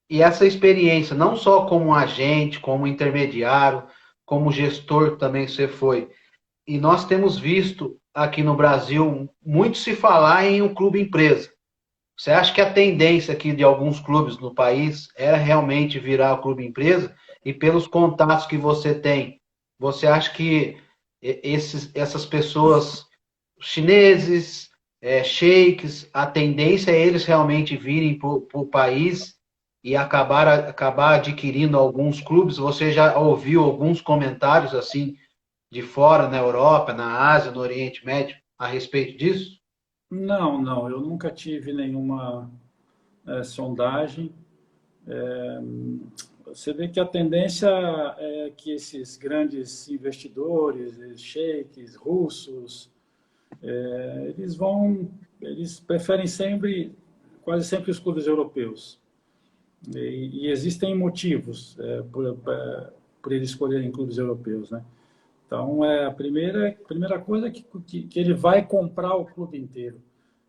e essa experiência, não só como agente, como intermediário, como gestor também que você foi, e nós temos visto aqui no Brasil muito se falar em um clube empresa. Você acha que a tendência aqui de alguns clubes no país é realmente virar o clube empresa? E pelos contatos que você tem, você acha que essas pessoas, chineses, sheiks, a tendência é eles realmente virem para o país e acabar adquirindo alguns clubes? Você já ouviu alguns comentários assim de fora, na Europa, na Ásia, no Oriente Médio, a respeito disso? Não, não, eu nunca tive nenhuma sondagem. Você vê que a tendência é que esses grandes investidores, sheiks, russos, eles preferem quase sempre os clubes europeus. E existem motivos por eles escolherem clubes europeus, né? Então, a primeira coisa é que ele vai comprar o clube inteiro.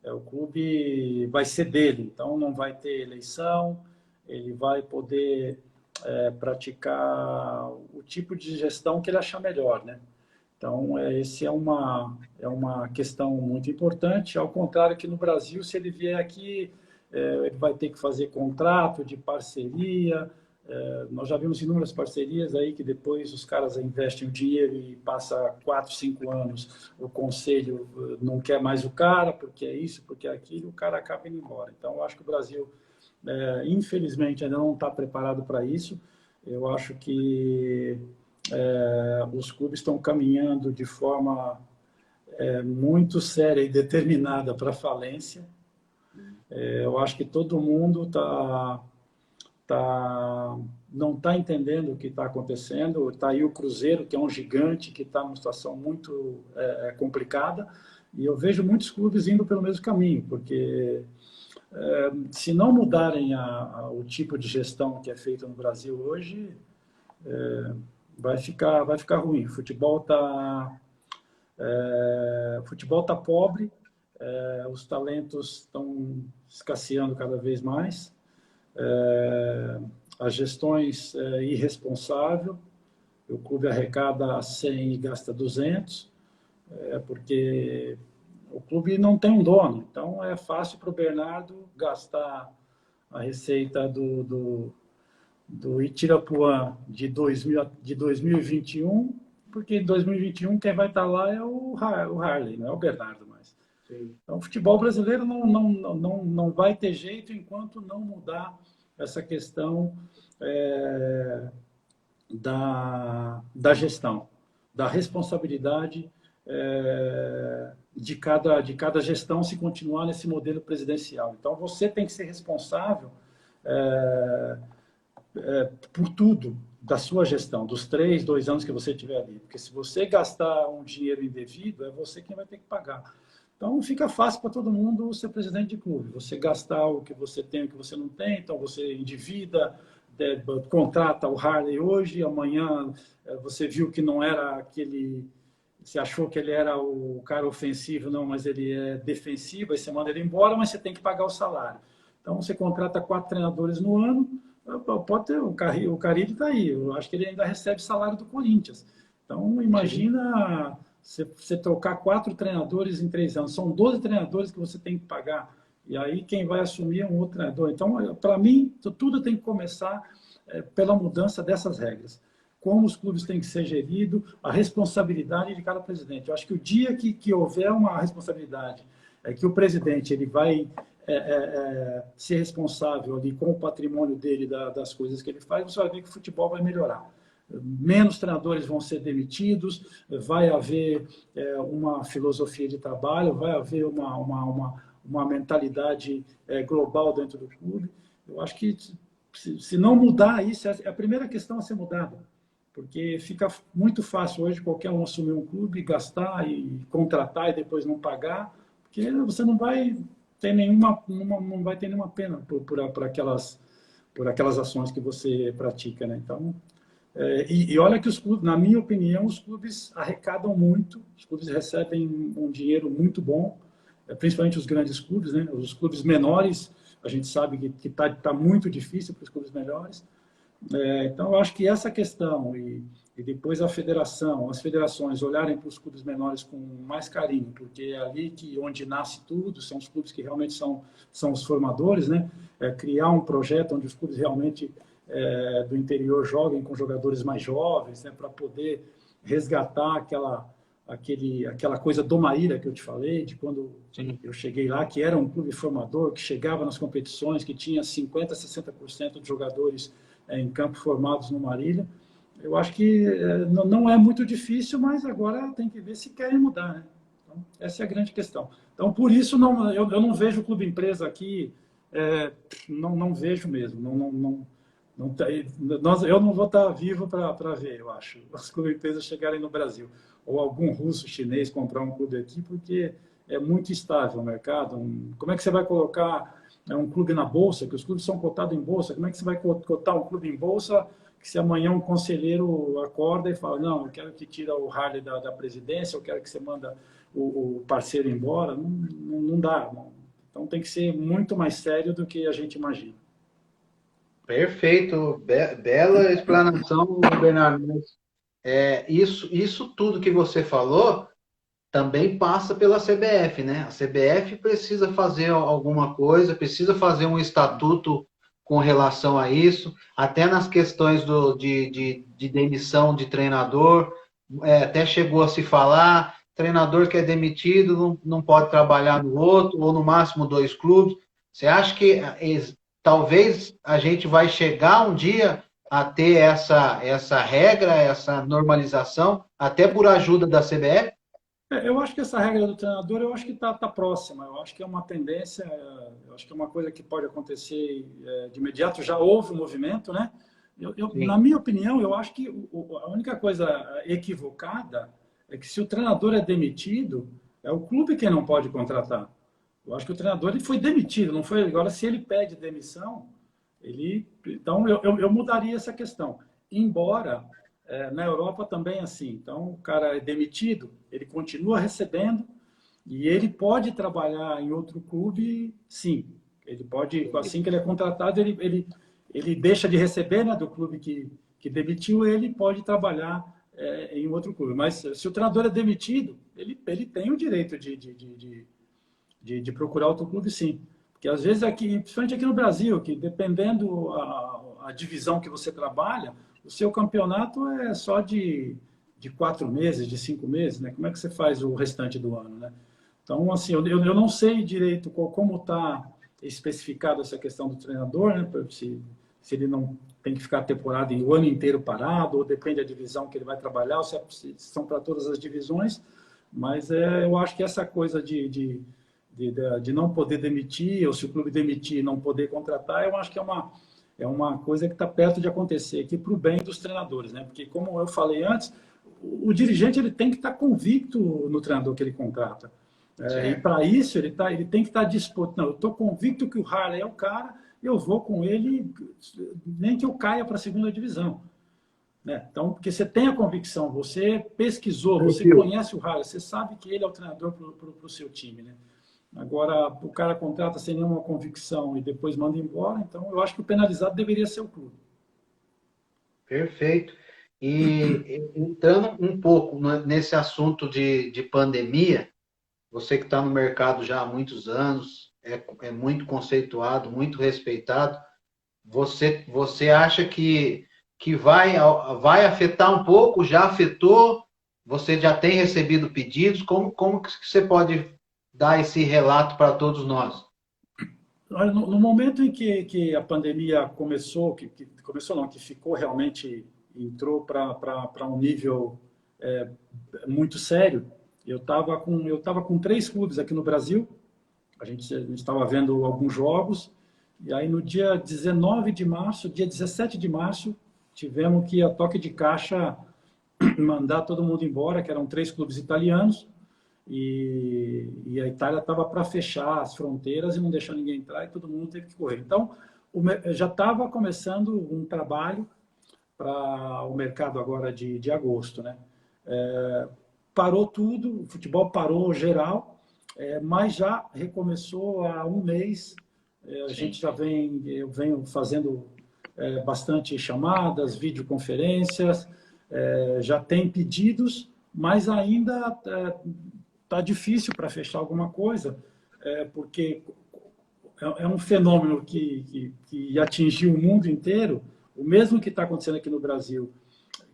O clube vai ser dele, então não vai ter eleição, ele vai poder praticar o tipo de gestão que ele achar melhor, né? Então, esse é uma questão muito importante, ao contrário que no Brasil, se ele vier aqui, ele vai ter que fazer contrato de parceria. Nós já vimos inúmeras parcerias aí que depois os caras investem o dinheiro e passa 4, 5 anos, o conselho não quer mais o cara, porque é isso, porque é aquilo, o cara acaba indo embora. Então, eu acho que o Brasil, infelizmente, ainda não está preparado para isso. Eu acho que os clubes estão caminhando de forma muito séria e determinada para a falência. Eu acho que todo mundo não está entendendo o que está acontecendo. Está aí o Cruzeiro, que é um gigante, que está numa situação muito complicada, e eu vejo muitos clubes indo pelo mesmo caminho, porque se não mudarem o tipo de gestão que é feita no Brasil hoje, vai ficar ruim. Futebol tá pobre, os talentos estão escasseando cada vez mais, as gestões irresponsável, o clube arrecada 100 e gasta 200, porque o clube não tem um dono, então é fácil para o Bernardo gastar a receita do Itirapuã de 2021, porque em 2021 quem vai estar lá é o Harley, não é o Bernardo mais. Sim. Então, o futebol brasileiro não vai ter jeito enquanto não mudar essa questão da gestão, da responsabilidade de cada gestão se continuar nesse modelo presidencial. Então, você tem que ser responsável por tudo da sua gestão, dos 2 anos que você tiver ali. Porque se você gastar um dinheiro indevido, é você quem vai ter que pagar. Então, fica fácil para todo mundo ser presidente de clube. Você gastar o que você tem, o que você não tem, então você endivida, contrata o Harley hoje, amanhã você viu que não era aquele... Você achou que ele era o cara ofensivo, não, mas ele é defensivo, aí você manda ele embora, mas você tem que pagar o salário. Então, você contrata 4 treinadores no ano, pode ter, o Carille está aí, eu acho que ele ainda recebe salário do Corinthians. Então, imagina você trocar 4 treinadores em 3 anos, são 12 treinadores que você tem que pagar, e aí quem vai assumir é um outro treinador. Então, para mim, tudo tem que começar pela mudança dessas regras. Como os clubes têm que ser geridos, a responsabilidade de cada presidente. Eu acho que o dia que houver uma responsabilidade, que o presidente ele vai ser responsável ali com o patrimônio dele, das coisas que ele faz, você vai ver que o futebol vai melhorar. Menos treinadores vão ser demitidos, vai haver uma filosofia de trabalho, vai haver uma mentalidade global dentro do clube. Eu acho que se não mudar isso, é a primeira questão a ser mudada, porque fica muito fácil hoje qualquer um assumir um clube, gastar e contratar e depois não pagar, porque você não vai ter nenhuma pena por aquelas ações que você pratica, né? Então, e olha que os clubes, na minha opinião, os clubes arrecadam muito, os clubes recebem um dinheiro muito bom, principalmente os grandes clubes, né? Os clubes menores, a gente sabe que tá muito difícil para os clubes melhores. Então, eu acho que essa questão e depois as federações olharem para os clubes menores com mais carinho, porque é ali onde nasce tudo, são os clubes que realmente são os formadores, né? Criar um projeto onde os clubes realmente do interior joguem com jogadores mais jovens, né? Para poder resgatar aquela coisa do Maíra que eu te falei, de quando eu cheguei lá, que era um clube formador, que chegava nas competições, que tinha 50%, 60% de jogadores em campo formados no Marília. Eu acho que não é muito difícil, mas agora tem que ver se querem mudar, né? Então, essa é a grande questão. Então, por isso, eu não vejo o clube empresa aqui, não vejo mesmo. Eu não vou estar vivo para ver, eu acho, os clubes empresas chegarem no Brasil. Ou algum russo, chinês comprar um clube aqui, porque é muito estável o mercado. Como é que você vai colocar um clube na bolsa, que os clubes são cotados em bolsa? Como é que você vai cotar um clube em bolsa que se amanhã um conselheiro acorda e fala, não, eu quero que tira o Harley da presidência, eu quero que você manda o parceiro embora? Não dá. Não. Então tem que ser muito mais sério do que a gente imagina. Perfeito, bela explanação, Bernardo. Isso tudo que você falou também passa pela CBF, né? A CBF precisa fazer alguma coisa, precisa fazer um estatuto com relação a isso, até nas questões de demissão de treinador, até chegou a se falar, treinador que é demitido não pode trabalhar no outro, ou no máximo 2 clubes. Você acha que talvez a gente vai chegar um dia a ter essa regra, essa normalização, até por ajuda da CBF? Eu acho que essa regra do treinador, eu acho que tá próxima. Eu acho que é uma tendência, eu acho que é uma coisa que pode acontecer de imediato. Já houve um movimento, né? Na Sim. minha opinião, eu acho que a única coisa equivocada é que se o treinador é demitido, é o clube quem não pode contratar. Eu acho que o treinador ele foi demitido, não foi? Agora, se ele pede demissão, então eu mudaria essa questão. Embora na Europa também é assim. Então, o cara é demitido, ele continua recebendo e ele pode trabalhar em outro clube, sim. Ele pode, assim que ele é contratado, ele deixa de receber, né, do clube que demitiu ele, pode trabalhar em outro clube. Mas se o treinador é demitido, ele tem o direito de procurar outro clube, sim. Porque às vezes aqui, principalmente aqui no Brasil, que dependendo a divisão que você trabalha, o seu campeonato é só de 4 meses, de 5 meses, né? Como é que você faz o restante do ano, né? Então, assim, eu não sei direito como está especificado essa questão do treinador, né? Se ele não tem que ficar a temporada o ano inteiro parado, ou depende da divisão que ele vai trabalhar, ou se são para todas as divisões, mas eu acho que essa coisa de não poder demitir, ou se o clube demitir e não poder contratar, eu acho que é uma coisa que está perto de acontecer aqui para o bem dos treinadores, né? Porque, como eu falei antes, o dirigente ele tem que estar convicto no treinador que ele contrata. E Certo. para isso ele tem que estar disposto. Não, eu estou convicto que o Harley é o cara, eu vou com ele, nem que eu caia para a segunda divisão. Né? Então, porque você tem a convicção, você pesquisou, você Perfil. conhece o Harley, você sabe que ele é o treinador para o seu time. Né? Agora, o cara contrata sem nenhuma convicção e depois manda embora, então eu acho que o penalizado deveria ser o clube. Perfeito. E entrando um pouco nesse assunto de pandemia, você que está no mercado já há muitos anos, é muito conceituado, muito respeitado, você acha que vai afetar um pouco? Já afetou? Você já tem recebido pedidos? Como que você pode dar esse relato para todos nós? Olha, no momento em que a pandemia começou, que começou não, que ficou realmente, entrou para um nível é, muito sério, eu tava com 3 clubes aqui no Brasil, a gente estava vendo alguns jogos, e aí no dia 19 de março, dia 17 de março, tivemos que, a toque de caixa, mandar todo mundo embora, que eram 3 clubes italianos, e a Itália estava para fechar as fronteiras e não deixar ninguém entrar, e todo mundo teve que correr. Então, já estava começando um trabalho para o mercado agora de agosto, né? Parou tudo, o futebol parou geral, mas já recomeçou há um mês. A gente Sim. eu venho fazendo bastante chamadas, videoconferências, já tem pedidos, mas ainda está difícil para fechar alguma coisa, porque é um fenômeno que atingiu o mundo inteiro, o mesmo que está acontecendo aqui no Brasil,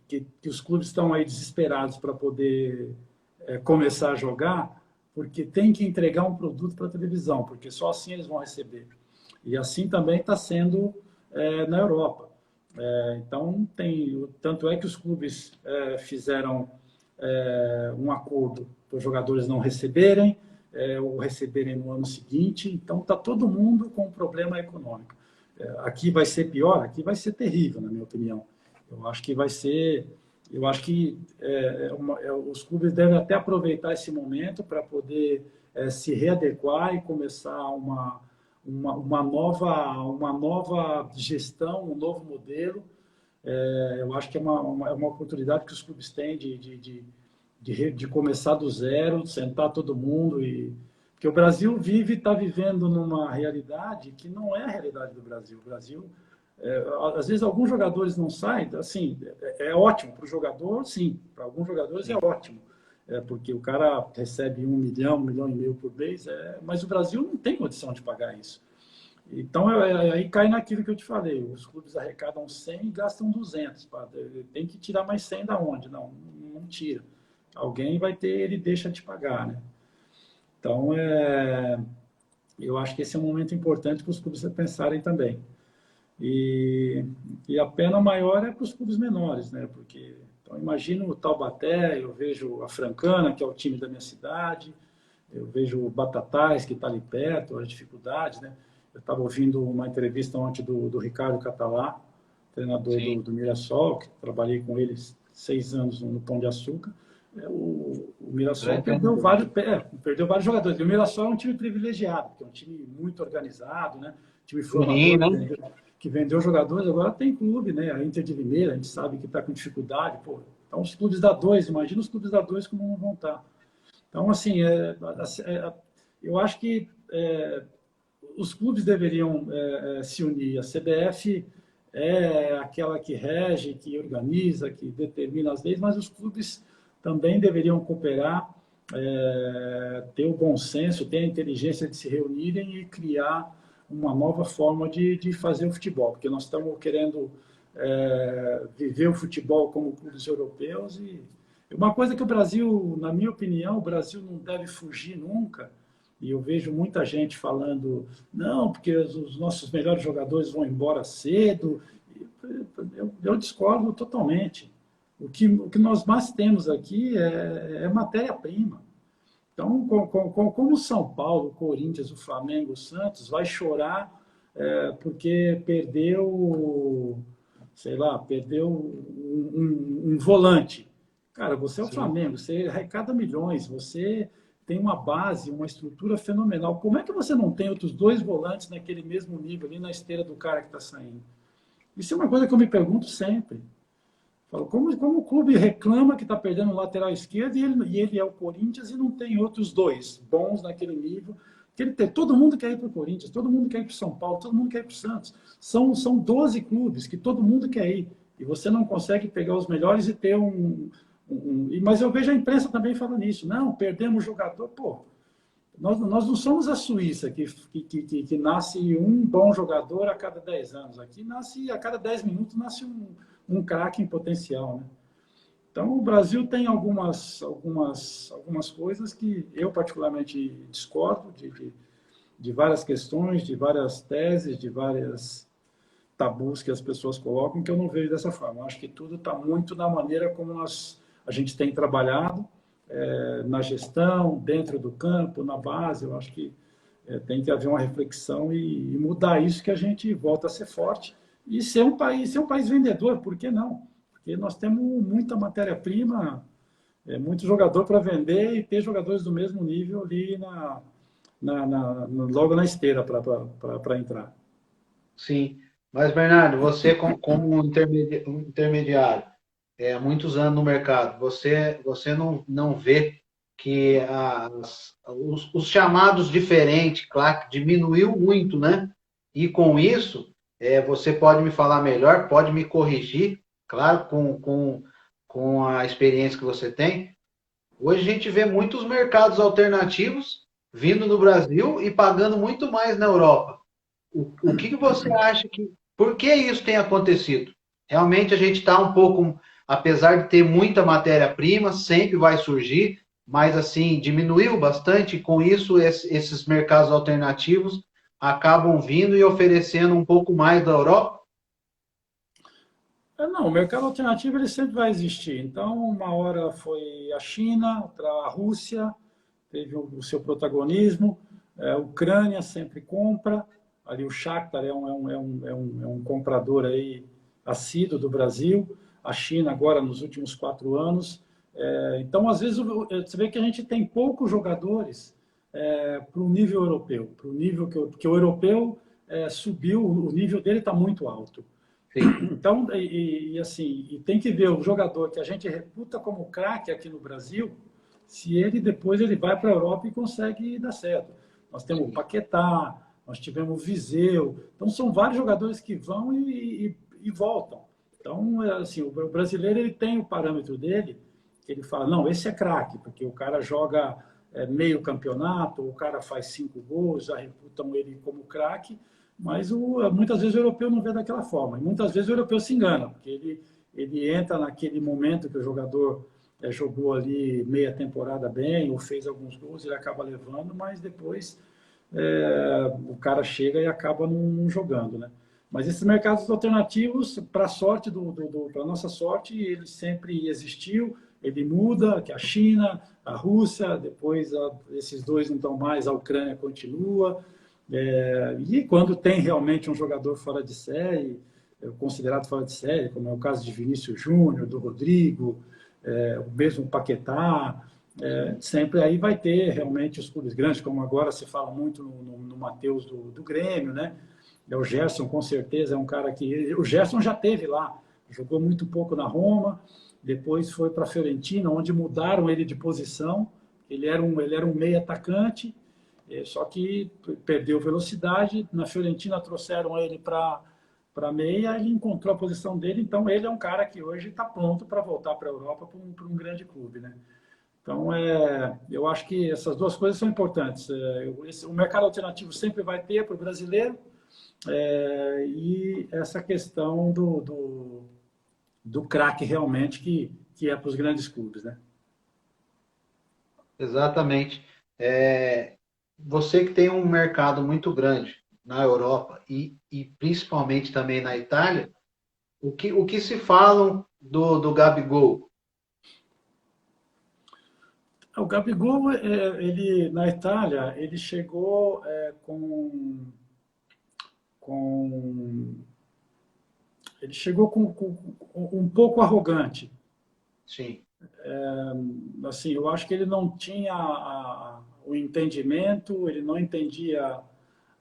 que os clubes estão aí desesperados para poder começar a jogar, porque tem que entregar um produto para a televisão, porque só assim eles vão receber. E assim também está sendo na Europa. Então, tanto é que os clubes fizeram um acordo para os jogadores não receberem, ou receberem no ano seguinte. Então, está todo mundo com um problema econômico. Aqui vai ser pior? Aqui vai ser terrível, na minha opinião. Eu acho que vai ser. Eu acho que os clubes devem até aproveitar esse momento para poder se readequar e começar uma nova gestão, um novo modelo. Eu acho que é uma oportunidade que os clubes têm de começar do zero, sentar todo mundo porque o Brasil está vivendo numa realidade que não é a realidade do Brasil. O Brasil, às vezes alguns jogadores não saem, assim, é ótimo para o jogador, sim, para alguns jogadores é Sim. ótimo, porque o cara recebe 1 milhão, 1,5 milhão por mês, mas o Brasil não tem condição de pagar isso. Então, aí cai naquilo que eu te falei, os clubes arrecadam 100 e gastam 200. Tem que tirar mais 100 da onde? Não, não tira. Alguém vai ter, ele deixa de pagar, né? Então, eu acho que esse é um momento importante para os clubes pensarem também. E, e a pena maior é para os clubes menores, né? Porque, então, imagino o Taubaté, eu vejo a Francana, que é o time da minha cidade, eu vejo o Batatais, que está ali perto, as dificuldades, né? Eu estava ouvindo uma entrevista ontem do Ricardo Catalá, treinador Sim, do Mirassol, que trabalhei com ele 6 anos no Pão de Açúcar. O Mirassol grande perdeu treinador. perdeu vários jogadores. E o Mirassol é um time privilegiado, que é um time muito organizado, né? Time Juninho, formador, né? que vendeu jogadores, agora tem clube, né? A Inter de Limeira, a gente sabe que está com dificuldade. Pô. Então, os clubes da 2, imagina os clubes da 2 como não vão estar. Então, assim, eu acho que os clubes deveriam se unir. A CBF é aquela que rege, que organiza, que determina as leis, mas os clubes também deveriam cooperar, ter o bom senso, ter a inteligência de se reunirem e criar uma nova forma de fazer o futebol, porque nós estamos querendo viver o futebol como clubes europeus e uma coisa que o Brasil, na minha opinião, o Brasil não deve fugir nunca, e eu vejo muita gente falando, não, porque os nossos melhores jogadores vão embora cedo. Eu discordo totalmente. O que nós mais temos aqui é matéria-prima. Então, como o São Paulo, o Corinthians, o Flamengo, o Santos vai chorar porque perdeu, sei lá, perdeu um volante. Cara, você é o Sim. Flamengo, você arrecada milhões, você tem uma base, uma estrutura fenomenal. Como é que você não tem outros dois volantes naquele mesmo nível, ali na esteira do cara que está saindo? Isso é uma coisa que eu me pergunto sempre. Falo, como o clube reclama que está perdendo o lateral esquerdo e ele é o Corinthians e não tem outros dois bons naquele nível? Que ele tem, todo mundo quer ir para o Corinthians, todo mundo quer ir para o São Paulo, todo mundo quer ir para o Santos. São 12 clubes que todo mundo quer ir. E você não consegue pegar os melhores e ter mas eu vejo a imprensa também falando isso. Não, perdemos o jogador. Pô, nós não somos a Suíça, que nasce um bom jogador a cada 10 anos. Aqui nasce, a cada 10 minutos, nasce um craque em potencial. Né? Então, o Brasil tem algumas coisas que eu, particularmente, discordo de várias questões, de várias teses, de várias tabus que as pessoas colocam, que eu não vejo dessa forma. Eu acho que tudo está muito na maneira como a gente tem trabalhado, na gestão, dentro do campo, na base. Eu acho que tem que haver uma reflexão e mudar isso, que a gente volta a ser forte e ser um país vendedor, por que não? Porque nós temos muita matéria-prima, muito jogador para vender e ter jogadores do mesmo nível ali logo na esteira para entrar. Sim. Mas, Bernardo, você como um um intermediário, há muitos anos no mercado, você não vê que os chamados diferentes, claro, que diminuiu muito, né? E com isso, você pode me falar melhor, pode me corrigir, claro, com a experiência que você tem. Hoje a gente vê muitos mercados alternativos vindo no Brasil e pagando muito mais na Europa. O que você acha que. Por que isso tem acontecido? Realmente a gente está um pouco. Apesar de ter muita matéria-prima, sempre vai surgir, mas assim, diminuiu bastante, e com isso esses mercados alternativos acabam vindo e oferecendo um pouco mais da Europa? Não, o mercado alternativo ele sempre vai existir. Então, uma hora foi a China, outra a Rússia, teve o seu protagonismo. A Ucrânia sempre compra. Ali o Shakhtar é um comprador aí assíduo do Brasil. A China agora nos últimos 4 anos. Então, às vezes, você vê que a gente tem poucos jogadores para o nível europeu, para o nível que o europeu subiu, o nível dele está muito alto. Sim, Então, assim, e tem que ver o jogador que a gente reputa como craque aqui no Brasil, se ele depois ele vai para a Europa e consegue dar certo. Nós temos o sim. Paquetá, nós tivemos o Viseu, então são vários jogadores que vão e voltam. Então, assim, o brasileiro ele tem o parâmetro dele, que ele fala, não, esse é craque, porque o cara joga meio campeonato, o cara faz 5 gols, já reputam ele como craque, mas muitas vezes o europeu não vê daquela forma. E muitas vezes o europeu se engana, porque ele entra naquele momento que o jogador jogou ali meia temporada bem, ou fez alguns gols, ele acaba levando, mas depois o cara chega e acaba não jogando. Né? Mas esses mercados alternativos, para para nossa sorte, ele sempre existiu, ele muda, que a China, a Rússia, depois esses dois não estão mais, a Ucrânia continua. E quando tem realmente um jogador fora de série, considerado fora de série, como é o caso de Vinícius Júnior, do Rodrigo, o mesmo Paquetá, sempre aí vai ter realmente os clubes grandes, como agora se fala muito no Matheus do Grêmio, né? O Gerson, com certeza, é um cara que... O Gerson já teve lá, jogou muito pouco na Roma, depois foi para a Fiorentina, onde mudaram ele de posição. Ele era um meio atacante, só que perdeu velocidade. Na Fiorentina trouxeram ele para meia, ele encontrou a posição dele, então ele é um cara que hoje está pronto para voltar para a Europa, para um grande clube, né? Então, eu acho que essas duas coisas são importantes. O mercado alternativo sempre vai ter para o brasileiro, e essa questão do craque realmente que é para os grandes clubes, né? Exatamente. Você que tem um mercado muito grande na Europa e principalmente também na Itália, o que se falam do Gabigol? O Gabigol, ele, na Itália, ele chegou com ele chegou com um pouco arrogante. Sim. Assim, eu acho que ele não tinha o entendimento, ele não entendia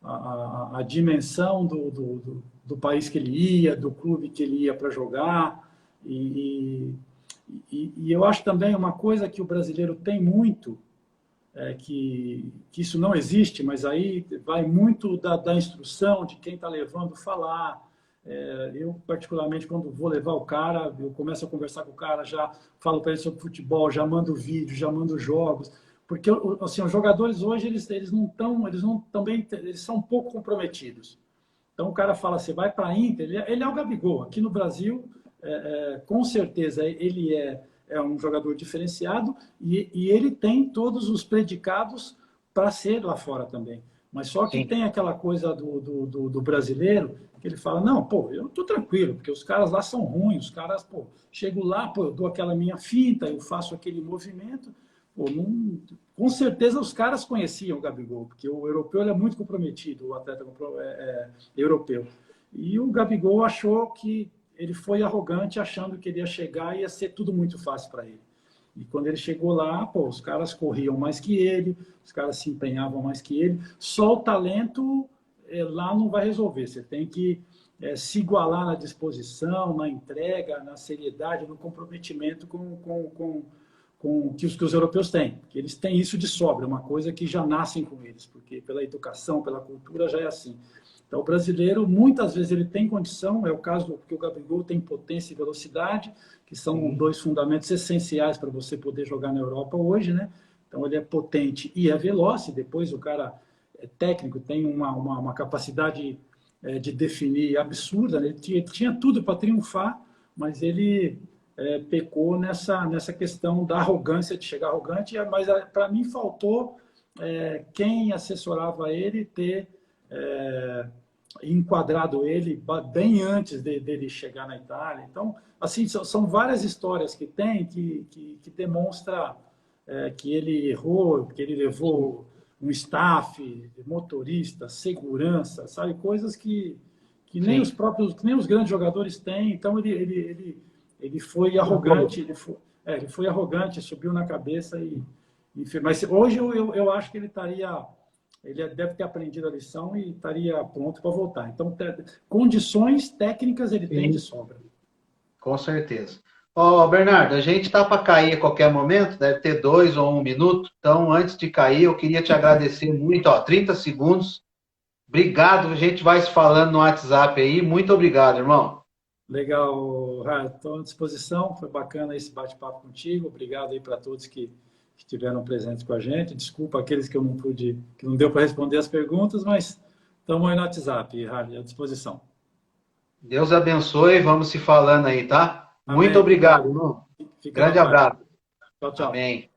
a dimensão do país que ele ia, do clube que ele ia para jogar. E eu acho também uma coisa que o brasileiro tem muito, que isso não existe, mas aí vai muito da instrução de quem está levando falar. Eu, particularmente, quando vou levar o cara, eu começo a conversar com o cara, já falo para ele sobre futebol, já mando vídeo, já mando jogos, porque assim, os jogadores hoje eles não estão, eles são um pouco comprometidos. Então o cara fala assim, vai para a Inter, ele é o Gabigol. Aqui no Brasil, com certeza, ele é um jogador diferenciado e ele tem todos os predicados para ser lá fora também. Mas só que Sim. tem aquela coisa do brasileiro que ele fala, não, pô, eu tô tranquilo, porque os caras lá são ruins, os caras, pô, chego lá, pô, eu dou aquela minha finta, eu faço aquele movimento, pô, não... Com certeza os caras conheciam o Gabigol, porque o europeu ele é muito comprometido, o atleta europeu. E o Gabigol achou que ele foi arrogante, achando que ele ia chegar e ia ser tudo muito fácil para ele. E quando ele chegou lá, pô, os caras corriam mais que ele, os caras se empenhavam mais que ele. Só o talento lá não vai resolver. Você tem que se igualar na disposição, na entrega, na seriedade, no comprometimento com que os europeus têm. Que eles têm isso de sobra, uma coisa que já nascem com eles, porque pela educação, pela cultura já é assim. Então, o brasileiro, muitas vezes, ele tem condição, é o caso porque o Gabigol tem potência e velocidade, que são dois fundamentos essenciais para você poder jogar na Europa hoje, né? Então, ele é potente e é veloz, e depois o cara é técnico, tem uma capacidade de definir absurda, né? Ele tinha tudo para triunfar, mas ele pecou nessa questão da arrogância, de chegar arrogante, mas para mim faltou quem assessorava ele ter enquadrado ele bem antes dele chegar na Itália. Então, assim, são várias histórias que tem que demonstra que ele errou, que ele levou um staff, motorista, segurança, sabe? Coisas que nem os próprios, que nem os grandes jogadores têm. Então, ele foi arrogante, ele foi arrogante, subiu na cabeça enfim, mas hoje eu acho que ele deve ter aprendido a lição e estaria pronto para voltar. Então, condições técnicas ele tem de sobra. Com certeza. Ó, Bernardo, a gente está para cair a qualquer momento, deve ter 2 ou 1 minuto. Então, antes de cair, eu queria te agradecer muito, ó, 30 segundos. Obrigado, a gente vai se falando no WhatsApp aí. Muito obrigado, irmão. Legal, Raio. Estou à disposição. Foi bacana esse bate-papo contigo. Obrigado aí para todos que estiveram presentes com a gente. Desculpa aqueles que eu não pude, que não deu para responder as perguntas, mas estamos aí no WhatsApp, Raio, à disposição. Deus abençoe, vamos se falando aí, tá? Amém. Muito obrigado, irmão. Fica Grande na paz. abraço. Tchau, tchau. Amém.